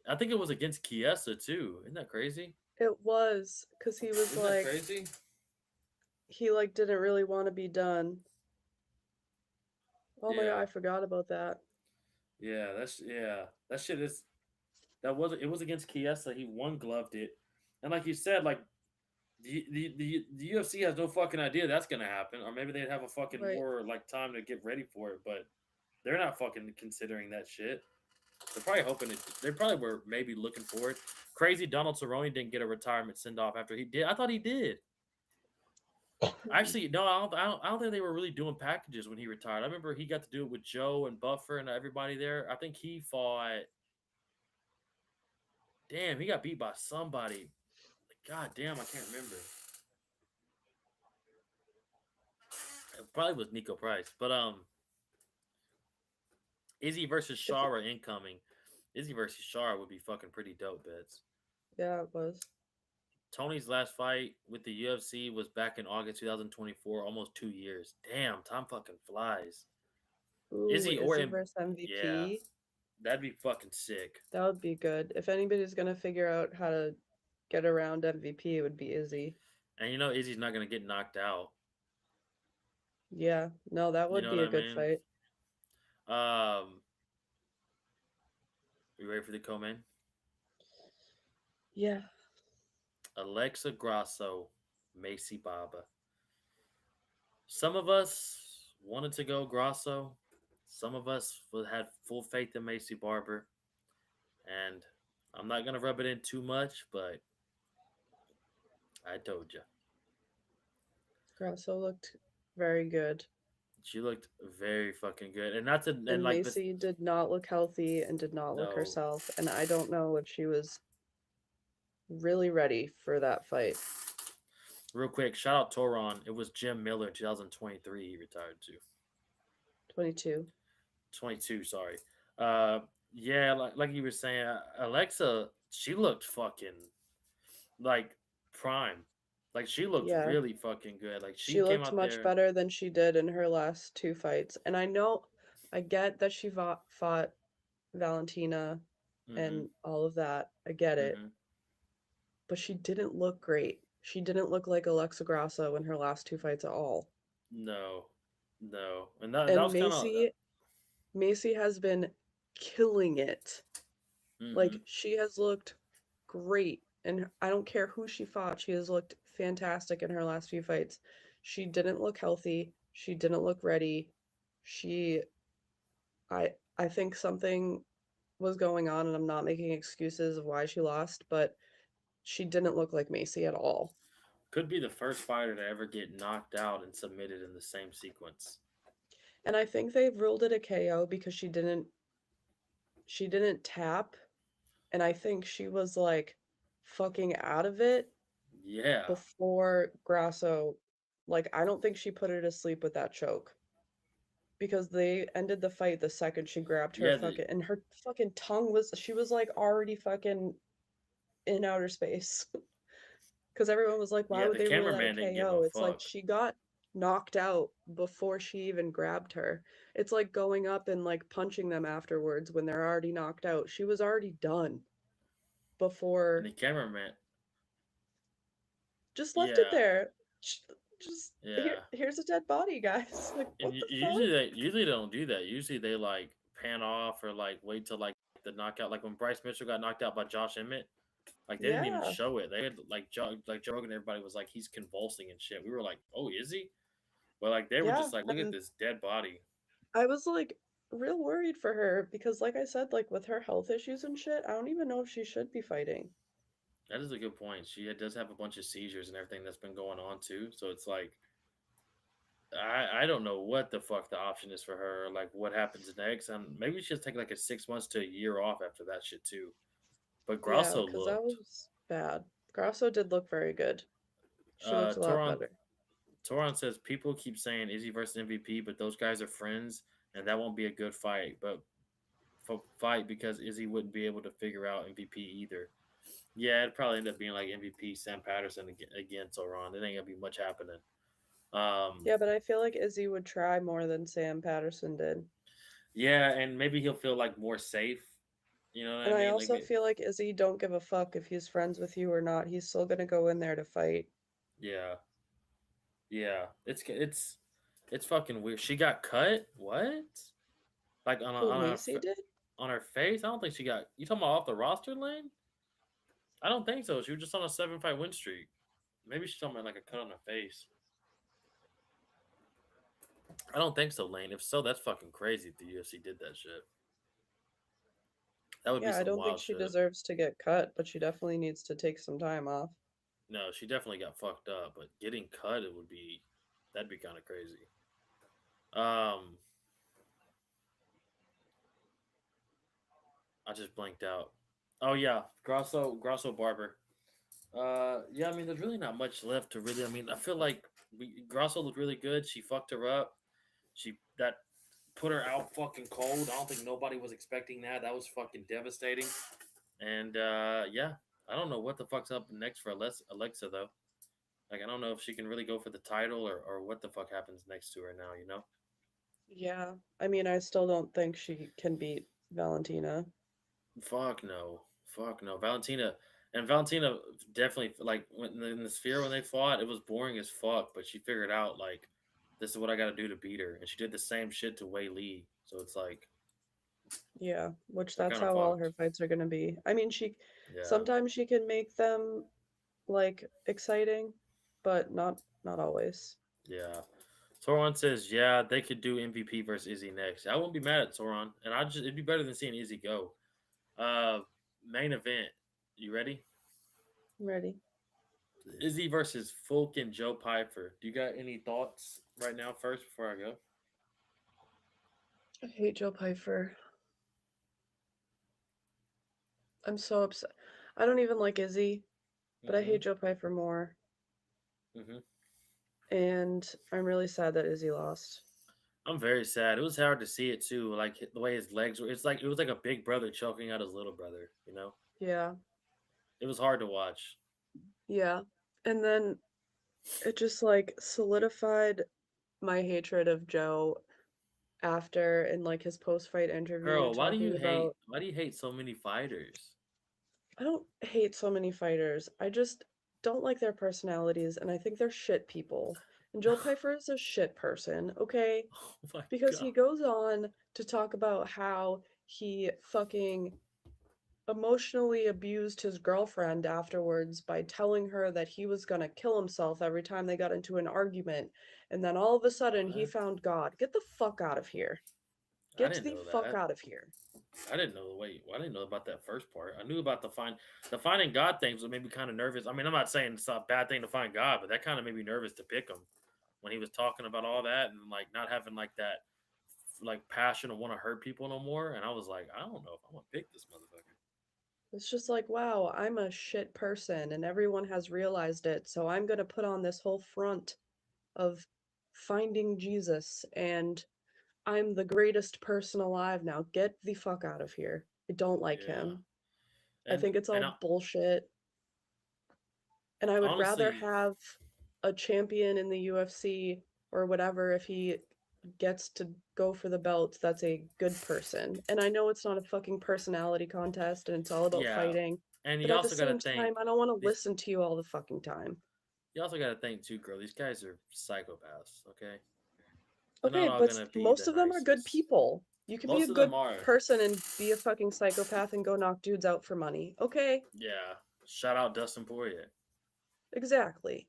I think it was against Chiesa too. Isn't that crazy? It was because he was Isn't that like crazy? he like didn't really want to be done. Oh my god, I Yeah, forgot about that. yeah. That shit is that was it was against Chiesa. He one gloved it, and like you said, like the UFC has no fucking idea that's gonna happen, or maybe they'd have a fucking Right. more like time to get ready for it, but they're not fucking considering that shit. They're probably hoping it. They probably were maybe looking for it. Crazy Donald Cerrone didn't get a retirement send off after he did. I thought he did. Actually, no, I don't think they were really doing packages when he retired. I remember he got to do it with Joe and Buffer and everybody there. I think he fought. Damn, he got beat by somebody. God damn, I can't remember. It probably was Nico Price, but Izzy versus If Shara incoming. Izzy versus Shara would be fucking pretty dope, bets. yeah, it was. Tony's last fight with the UFC was back in August 2024, almost 2 years. Damn, time fucking flies. Ooh, Izzy or Izzy versus yeah, MVP. that'd be fucking sick. That would be good. If anybody's gonna figure out how to get around MVP, it would be Izzy. And you know Izzy's not gonna get knocked out. Yeah, no, that You would know be what a I good mean? fight. You ready for the co-main? Yeah, Alexa Grasso, Macy Baba. Some of us wanted to go Grasso. Some of us had full faith in Macy Barber. And I'm not gonna rub it in too much, but I told you. Grasso looked very good. She looked very fucking good. And not to and And like this Macy did not look healthy and did not look no. herself. And I don't know if she was really ready for that fight. Real quick, shout out Toron. It was Jim Miller in 2023 he retired to. 22. 22, sorry. Uh yeah, like you were saying, Alexa, she looked fucking like prime. Like she looked Yeah, really fucking good. Like she she came looked out much there. better than she did in her last two fights. And I know, I get that she fought Valentina Mm-hmm. and all of that. I get it. Mm-hmm. But she didn't look great. She didn't look like Alexa Grasso in her last two fights at all. No. No. And that And was kind of Macy has been killing it. mm-hmm. Like she has looked great. And I don't care who she fought, she has looked fantastic in her last few fights. She didn't look healthy. She didn't look ready. She I think something was going on and I'm not making excuses of why she lost, but she didn't look like Macy at all. Could be the first fighter to ever get knocked out and submitted in the same sequence. And I think they've ruled it a KO because she didn't tap and I think she was like fucking out of it Yeah, before Grasso. Like, I don't think she put her to sleep with that choke because they ended the fight the second she grabbed her yeah, fucking, and her fucking tongue was, she was like already fucking in outer space. Because everyone was like, why yeah. would The they rule that a cameraman didn't give a KO? It's like fuck, she got knocked out before she even grabbed her. It's like going up and like punching them afterwards when they're already knocked out. She was already done and before, the cameraman, just left it yeah, there. Just here, yeah. here's a dead body, guys. Like, And what the fuck? usually they don't do that. Usually they like pan off or like wait till like the knockout. Like when Bryce Mitchell got knocked out by Josh Emmett, like they didn't even Yeah, show it. They had like Joe Rogan, everybody was like he's convulsing and shit. We were like, oh, is he? But like they were yeah. just like, look at And this dead body. I was like real worried for her because, like I said, like with her health issues and shit, I don't even know if she should be fighting. That is a good point. She does have a bunch of seizures and everything that's been going on too. So it's like I don't know what the fuck the option is for her. Like what happens next? And maybe she just take like a 6 months to a year off after that shit too. But Yeah, Grasso because that looked. was bad. Grasso did look very good. She looked a lot Toron better. Toron says people keep saying Izzy versus MVP, but those guys are friends, and that won't be a good fight. But fight because Izzy wouldn't be able to figure out MVP either. Yeah, it'd probably end up being like MVP Sam Patterson against Toron. It ain't gonna be much happening. Um, Yeah, but I feel like Izzy would try more than Sam Patterson did. yeah, and maybe he'll feel like more safe. You know what I And I mean? Like, also feel like Izzy don't give a fuck if he's friends with you or not. He's still gonna go in there to fight. yeah, yeah. It's fucking weird. She got cut. What? Like Who, Macy did? on her face? I don't think she got. You talking about off the roster lane? I don't think so. She was just on a 7 fight win streak. Maybe she's talking about like a cut on her face. I don't think so, Lane. If so, that's fucking crazy if the UFC did that shit. That would be Yeah, I some don't think wild she shit. deserves to get cut, but she definitely needs to take some time off. No, she definitely got fucked up, but getting cut, it would be that'd be kind of crazy. Um, I just blanked out. Oh yeah, Grosso Barber. Yeah, I mean, there's really not much left to really. I mean, I feel like Grosso looked really good. She fucked her up. She that put her out fucking cold. I don't think nobody was expecting that. That was fucking devastating. And yeah, I don't know what the fuck's up next for Alexa though. Like I don't know if she can really go for the title or what the fuck happens next to her now. You know? Yeah, I mean, I still don't think she can beat Valentina. Fuck no, fuck no. Valentina definitely like when in the sphere when they fought, it was boring as fuck. But she figured out like this is what I got to do to beat her, and she did the same shit to Wei Lee. So it's like Yeah, which they're that's kind of how all fucked. her fights are gonna be. I mean, she Yeah, sometimes she can make them like exciting, but not always. yeah. Toron says, yeah, they could do MVP versus Izzy next. I wouldn't be mad at Toron, and it'd be better than seeing Izzy go. Uh, Main event. You ready? I'm ready. Izzy versus Fulk and Joe Piper. Do you got any thoughts right now? First, before I go. I hate Joe Pfeiffer. I'm so upset. I don't even like Izzy, but I Mm-hmm. hate Joe Pfeiffer more. Mm-hmm. And I'm really sad that Izzy lost. I'm very sad. It was hard to see it too. Like the way his legs were. It's like it was like a big brother choking out his little brother. You know, Yeah, it was hard to watch. yeah. And then it just like solidified my hatred of Joe after in like his post-fight interview Girl, talking about, Why do you hate so many fighters? I don't hate so many fighters. I just don't like their personalities and I think they're shit people. And Joe Pfeiffer is a shit person, okay? Oh my Because god. he goes on to talk about how he fucking emotionally abused his girlfriend afterwards by telling her that he was gonna kill himself every time they got into an argument. And then all of a sudden he What? found God. Get the fuck out of here. I Get didn't the know fuck that. out of here. I didn't know. Wait, I didn't know about that first part. I knew about the finding God things. What made me kind of nervous. I mean, I'm not saying it's a bad thing to find God, but that kind of made me nervous to pick him when he was talking about all that and like not having like that like passion to want to hurt people no more. And I was like, I don't know if I want to pick this motherfucker. It's just like, wow, I'm a shit person and everyone has realized it, so I'm gonna put on this whole front of finding Jesus and I'm the greatest person alive now. Get the fuck out of here. I don't like Yeah. him. I And think it's and all bullshit. And I would rather honestly, have a champion in the UFC or whatever if he gets to go for the belt that's a good person. And I know it's not a fucking personality contest and it's all about yeah. fighting, And but you at the also got to same think time, I don't want to these. listen to you all the fucking time. You also got to think too, girl. These guys are psychopaths. Okay, they're not Okay, all but gonna be most the of them are good nicest. people. You can be a Most of them good are. person and be a fucking psychopath and go knock dudes out for money. Okay, Yeah. Shout out Dustin Poirier. exactly.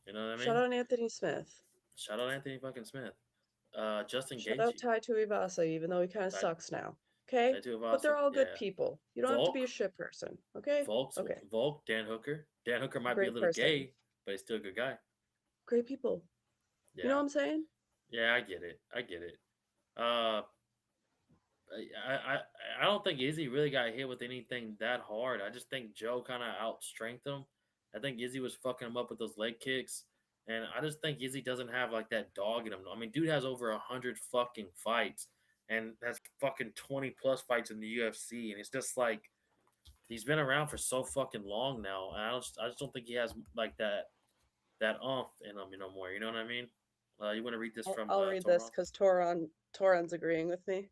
You know what I Shout mean? out Anthony Smith. Shout out Anthony fucking Smith. Justin Shout out Gaethje. Tai Tuivasa, even though he kind of Tai sucks now. Okay? Tattoo But they're Avasa. all good Yeah. people. You don't have to be a Volk. shit person. Okay? Okay. Volk. Dan Hooker. Dan Hooker might be a Great little person. gay, but he's still a good guy. Great people. You know Yeah. what I'm saying? Yeah, I get it. I get it. Uh, I don't think Izzy really got hit with anything that hard. I just think Joe kind of outstrengthed him. I think Izzy was fucking him up with those leg kicks, and I just think Izzy doesn't have like that dog in him. I mean, dude has over 100 fucking fights, and has fucking 20 plus fights in the UFC, and it's just like he's been around for so fucking long now, and I just don't think he has like that umph in him no more. You know what I mean? You want to read this from I'll read this Toron? because Toron's agreeing with me.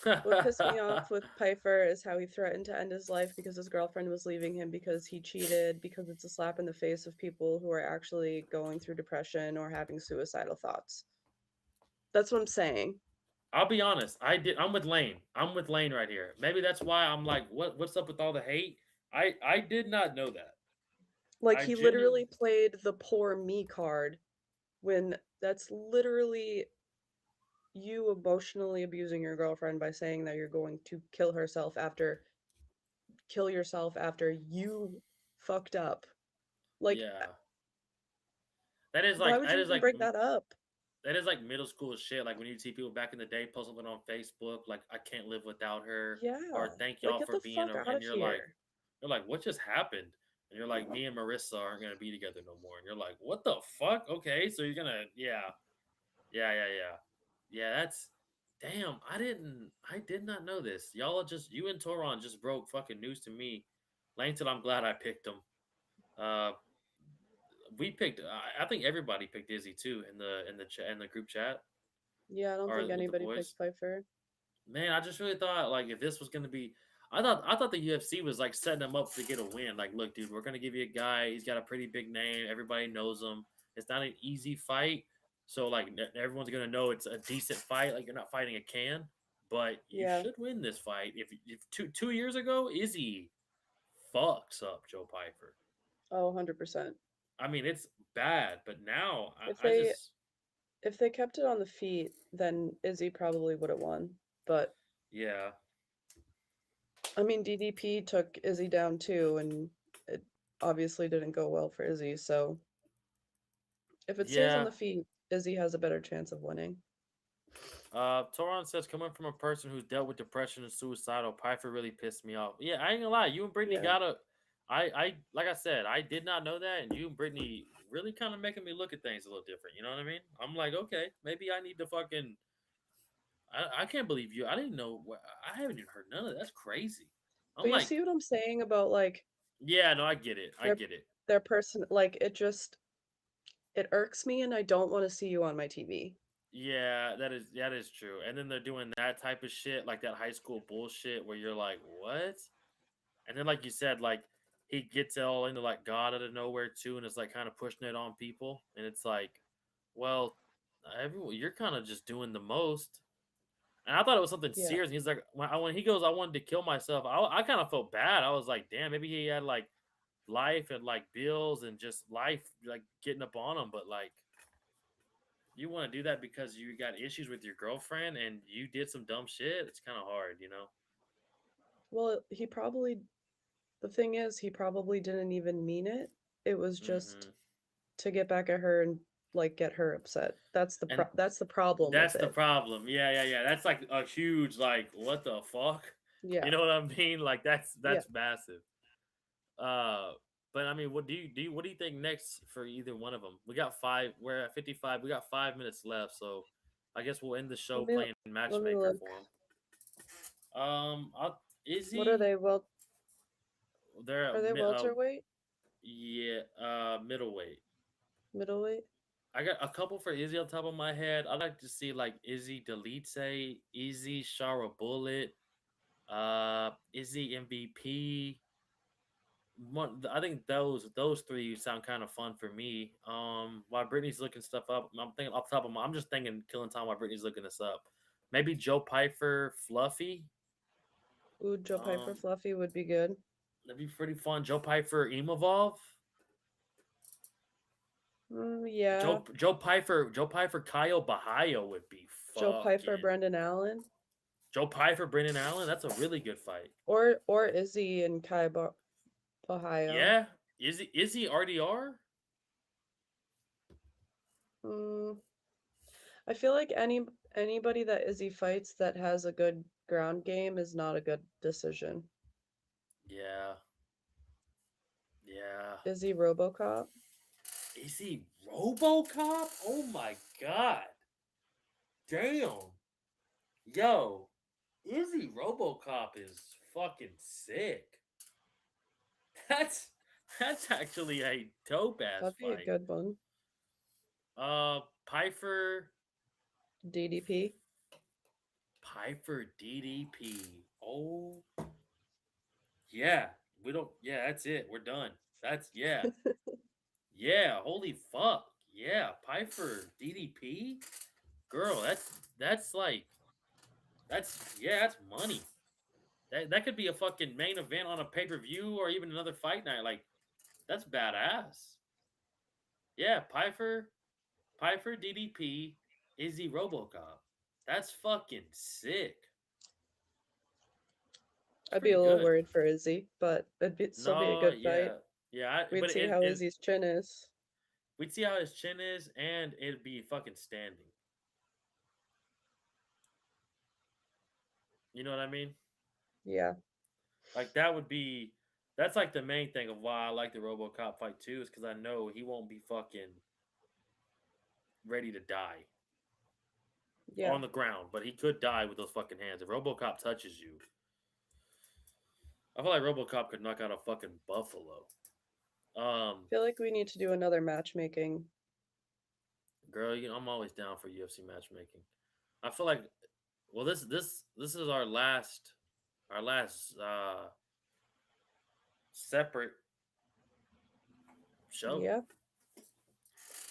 What pissed me off with Piper is how he threatened to end his life because his girlfriend was leaving him because he cheated, because it's a slap in the face of people who are actually going through depression or having suicidal thoughts. That's what I'm saying. I'll be honest. I'm with Lane. I'm with Lane right here. Maybe that's why I'm like, what's up with all the hate? I did not know that. Like I he genuinely literally played the poor me card when that's literally you emotionally abusing your girlfriend by saying that you're going to kill yourself after you fucked up. Like yeah. why would you even bring that up? That is like middle school shit. Like when you see people back in the day post something on Facebook, like I can't live without her, or Yeah. thank Like y'all get for the being, fuck out and of here. you're like, what just happened? And you're like, me and Marissa aren't gonna be together no more. And you're like, what the fuck? Okay, so you're gonna, yeah. Yeah, that's damn. I did not know this. Y'all are just you and Toron just broke fucking news to me. Langton, I'm glad I picked him. Uh, we picked. I think everybody picked Izzy too in the group chat Yeah, I don't or think with the anybody boys. picked Pfeiffer. Man, I just really thought like if this was gonna be, I thought the UFC was like setting them up to get a win. Like, look, dude, we're gonna give you a guy. He's got a pretty big name. Everybody knows him. It's not an easy fight, so like everyone's gonna know it's a decent fight. Like you're not fighting a can, but you Yeah. should win this fight. If 2 years ago, Izzy fucks up Joe Piper. Oh, 100%. I mean, it's bad, but now If I they just if they kept it on the feet, then Izzy probably would have won. But yeah I mean, DDP took Izzy down too, and it obviously didn't go well for Izzy. So if it stays on yeah the feet, Izzy has a better chance of winning. Toron says, coming from a person who's dealt with depression and suicidal, Piper really pissed me off. Yeah, I ain't gonna lie. You and Brittany Yeah. got a. Like I said, I did not know that, and you and Brittany really kind of making me look at things a little different. You know what I mean? I'm like, okay, maybe I need to fucking. I can't believe you. I didn't know. I haven't even heard none of that. That's crazy. I'm But you like, see what I'm saying about like yeah, no, I get it. I their get it. their person like it irks me and I don't want to see you on my TV. Yeah, that is true. And then they're doing that type of shit, like that high school bullshit, where you're like, what? And then, like you said, like he gets all into like God out of nowhere too, and it's like kind of pushing it on people. And it's like, well, everyone, you're kind of just doing the most. And I thought it was something Yeah. serious. And he's like, when he goes, I wanted to kill myself. I kind of felt bad. I was like, damn, maybe he had like life and like bills and just life like getting up on him. But like, you want to do that because you got issues with your girlfriend and you did some dumb shit. It's kind of hard, you know. Well, the thing is, he probably didn't even mean it. It was just Hmm. to get back at her and like get her upset. And That's the problem with that's the it. problem. Yeah. That's like a huge like what the fuck? You Yeah. know what I mean? Like Yeah. that's massive. Uh, but I mean, what what do you think next for either one of them? We got five. We're at 55. We got 5 minutes left, so I guess we'll end the Let show me playing let me matchmaker look. for them. I'll, What are Izzy, they? Well, they're are at they welterweight? yeah, middleweight. Middleweight? I got a couple for Izzy on top of my head. I'd like to see like Izzy Delete, Izzy Shara Bullet, Izzy MVP. I think those three sound kind of fun for me. While Brittany's looking stuff up, I'm thinking off the top of my, I'm just thinking killing time while Brittany's looking this up. Maybe Joe Piper, Fluffy. Ooh, Joe Piper Um, Fluffy would be good. that'd be pretty fun. Joe Piper, Evolve. Yeah. Joe Piper, Kyle Bahio would be Joe Piper, fucking. Brendan Allen, Joe Piper, Brendan Allen. That's a really good fight. or Izzy and Ohio. Yeah, is he RDR? Mm, I feel like anybody that Izzy fights that has a good ground game is not a good decision. Yeah, yeah. Izzy RoboCop? Is he RoboCop? Oh my god. Damn. Yo, Izzy RoboCop is fucking sick. That's that's actually a dope ass That'd be a fight. good one. Piper DDP? DDP. Oh yeah. We don't yeah, that's it. We're done. That's yeah. Yeah, holy fuck. Yeah, Piper DDP? Girl, that's like that's money. That could be a fucking main event on a pay-per-view or even another fight night. Like, that's badass. Yeah, Piper DDP, Izzy Robocop. That's fucking sick. It's I'd be pretty a little good. worried for Izzy, but still be a No, good fight. yeah. Yeah, We'd but see how it Izzy's chin is. we'd see how his chin is and it'd be fucking standing. You know what I mean? Yeah. Like that's like the main thing of why I like the RoboCop fight too, is because I know he won't be fucking ready to die Yeah. on the ground, but he could die with those fucking hands. If RoboCop touches you, I feel like RoboCop could knock out a fucking buffalo. I feel like we need to do another matchmaking. Girl, I'm always down for UFC matchmaking. I feel like, well, this is our last separate show. Yeah.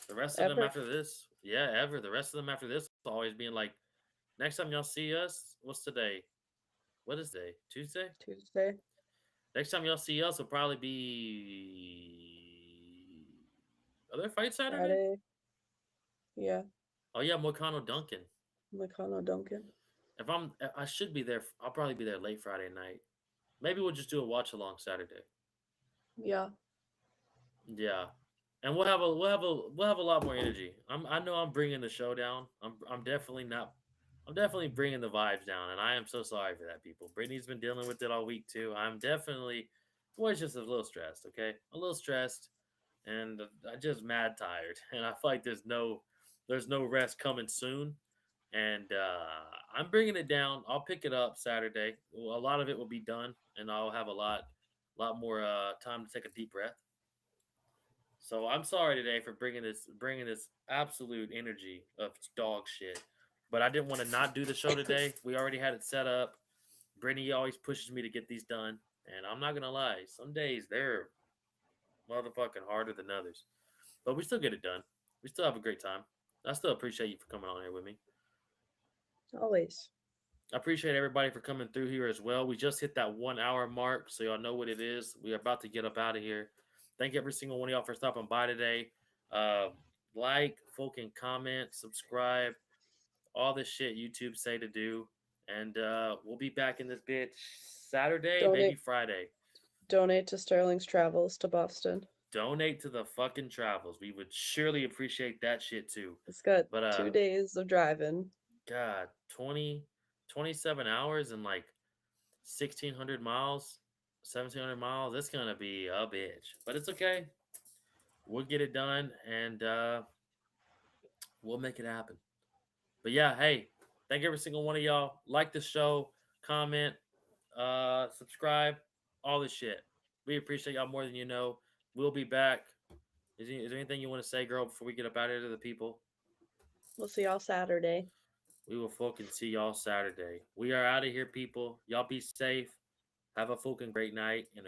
The rest of them Ever. after this, yeah, ever. The rest of them after this will always being like, next time y'all see us, what's today? What is today? Tuesday? Tuesday. Next time y'all see us will probably be other fight Saturday. Friday. Yeah. Oh yeah, Moicano Duncan. McConnell Duncan. I should be there. I'll probably be there late Friday night. Maybe we'll just do a watch along Saturday. Yeah. Yeah, and we'll have a lot more energy. I know I'm bringing the show down. I'm definitely not. I'm definitely bringing the vibes down, and I am so sorry for that, people. Brittany's been dealing with it all week too. I'm definitely, was just a little stressed. Okay, a little stressed, and I just mad tired, and I feel like there's no rest coming soon, and I'm bringing it down. I'll pick it up Saturday. Well, a lot of it will be done, and I'll have a lot more time to take a deep breath. So I'm sorry today for bringing this absolute energy of dog shit. But I didn't want to not do the show today. We already had it set up. Brittany always pushes me to get these done, and I'm not gonna lie. Some days they're motherfucking harder than others, but we still get it done. We still have a great time. I still appreciate you for coming on here with me. Always. I appreciate everybody for coming through here as well. We just hit that 1 hour mark, so y'all know what it is. We are about to get up out of here. Thank every single one of y'all for stopping by today. Uh, like, fucking comment, subscribe, all this shit YouTube say to do. And we'll be back in this bitch Saturday, maybe Donate Friday. donate to Sterling's travels to Boston. Donate to the fucking travels. We would surely appreciate that shit too. It's got But 2 days of driving. God, 27 hours and like 1,600 miles, 1,700 miles. It's gonna be a bitch, but it's okay. We'll get it done, and we'll make it happen. But yeah, hey, thank every single one of y'all. Like the show, comment, subscribe, all this shit. We appreciate y'all more than you know. We'll be back. Is there anything you want to say, girl, before we get up out of here to the people? We'll see y'all Saturday. We will fucking see y'all Saturday. We are out of here, people. Y'all be safe. Have a fucking great night and a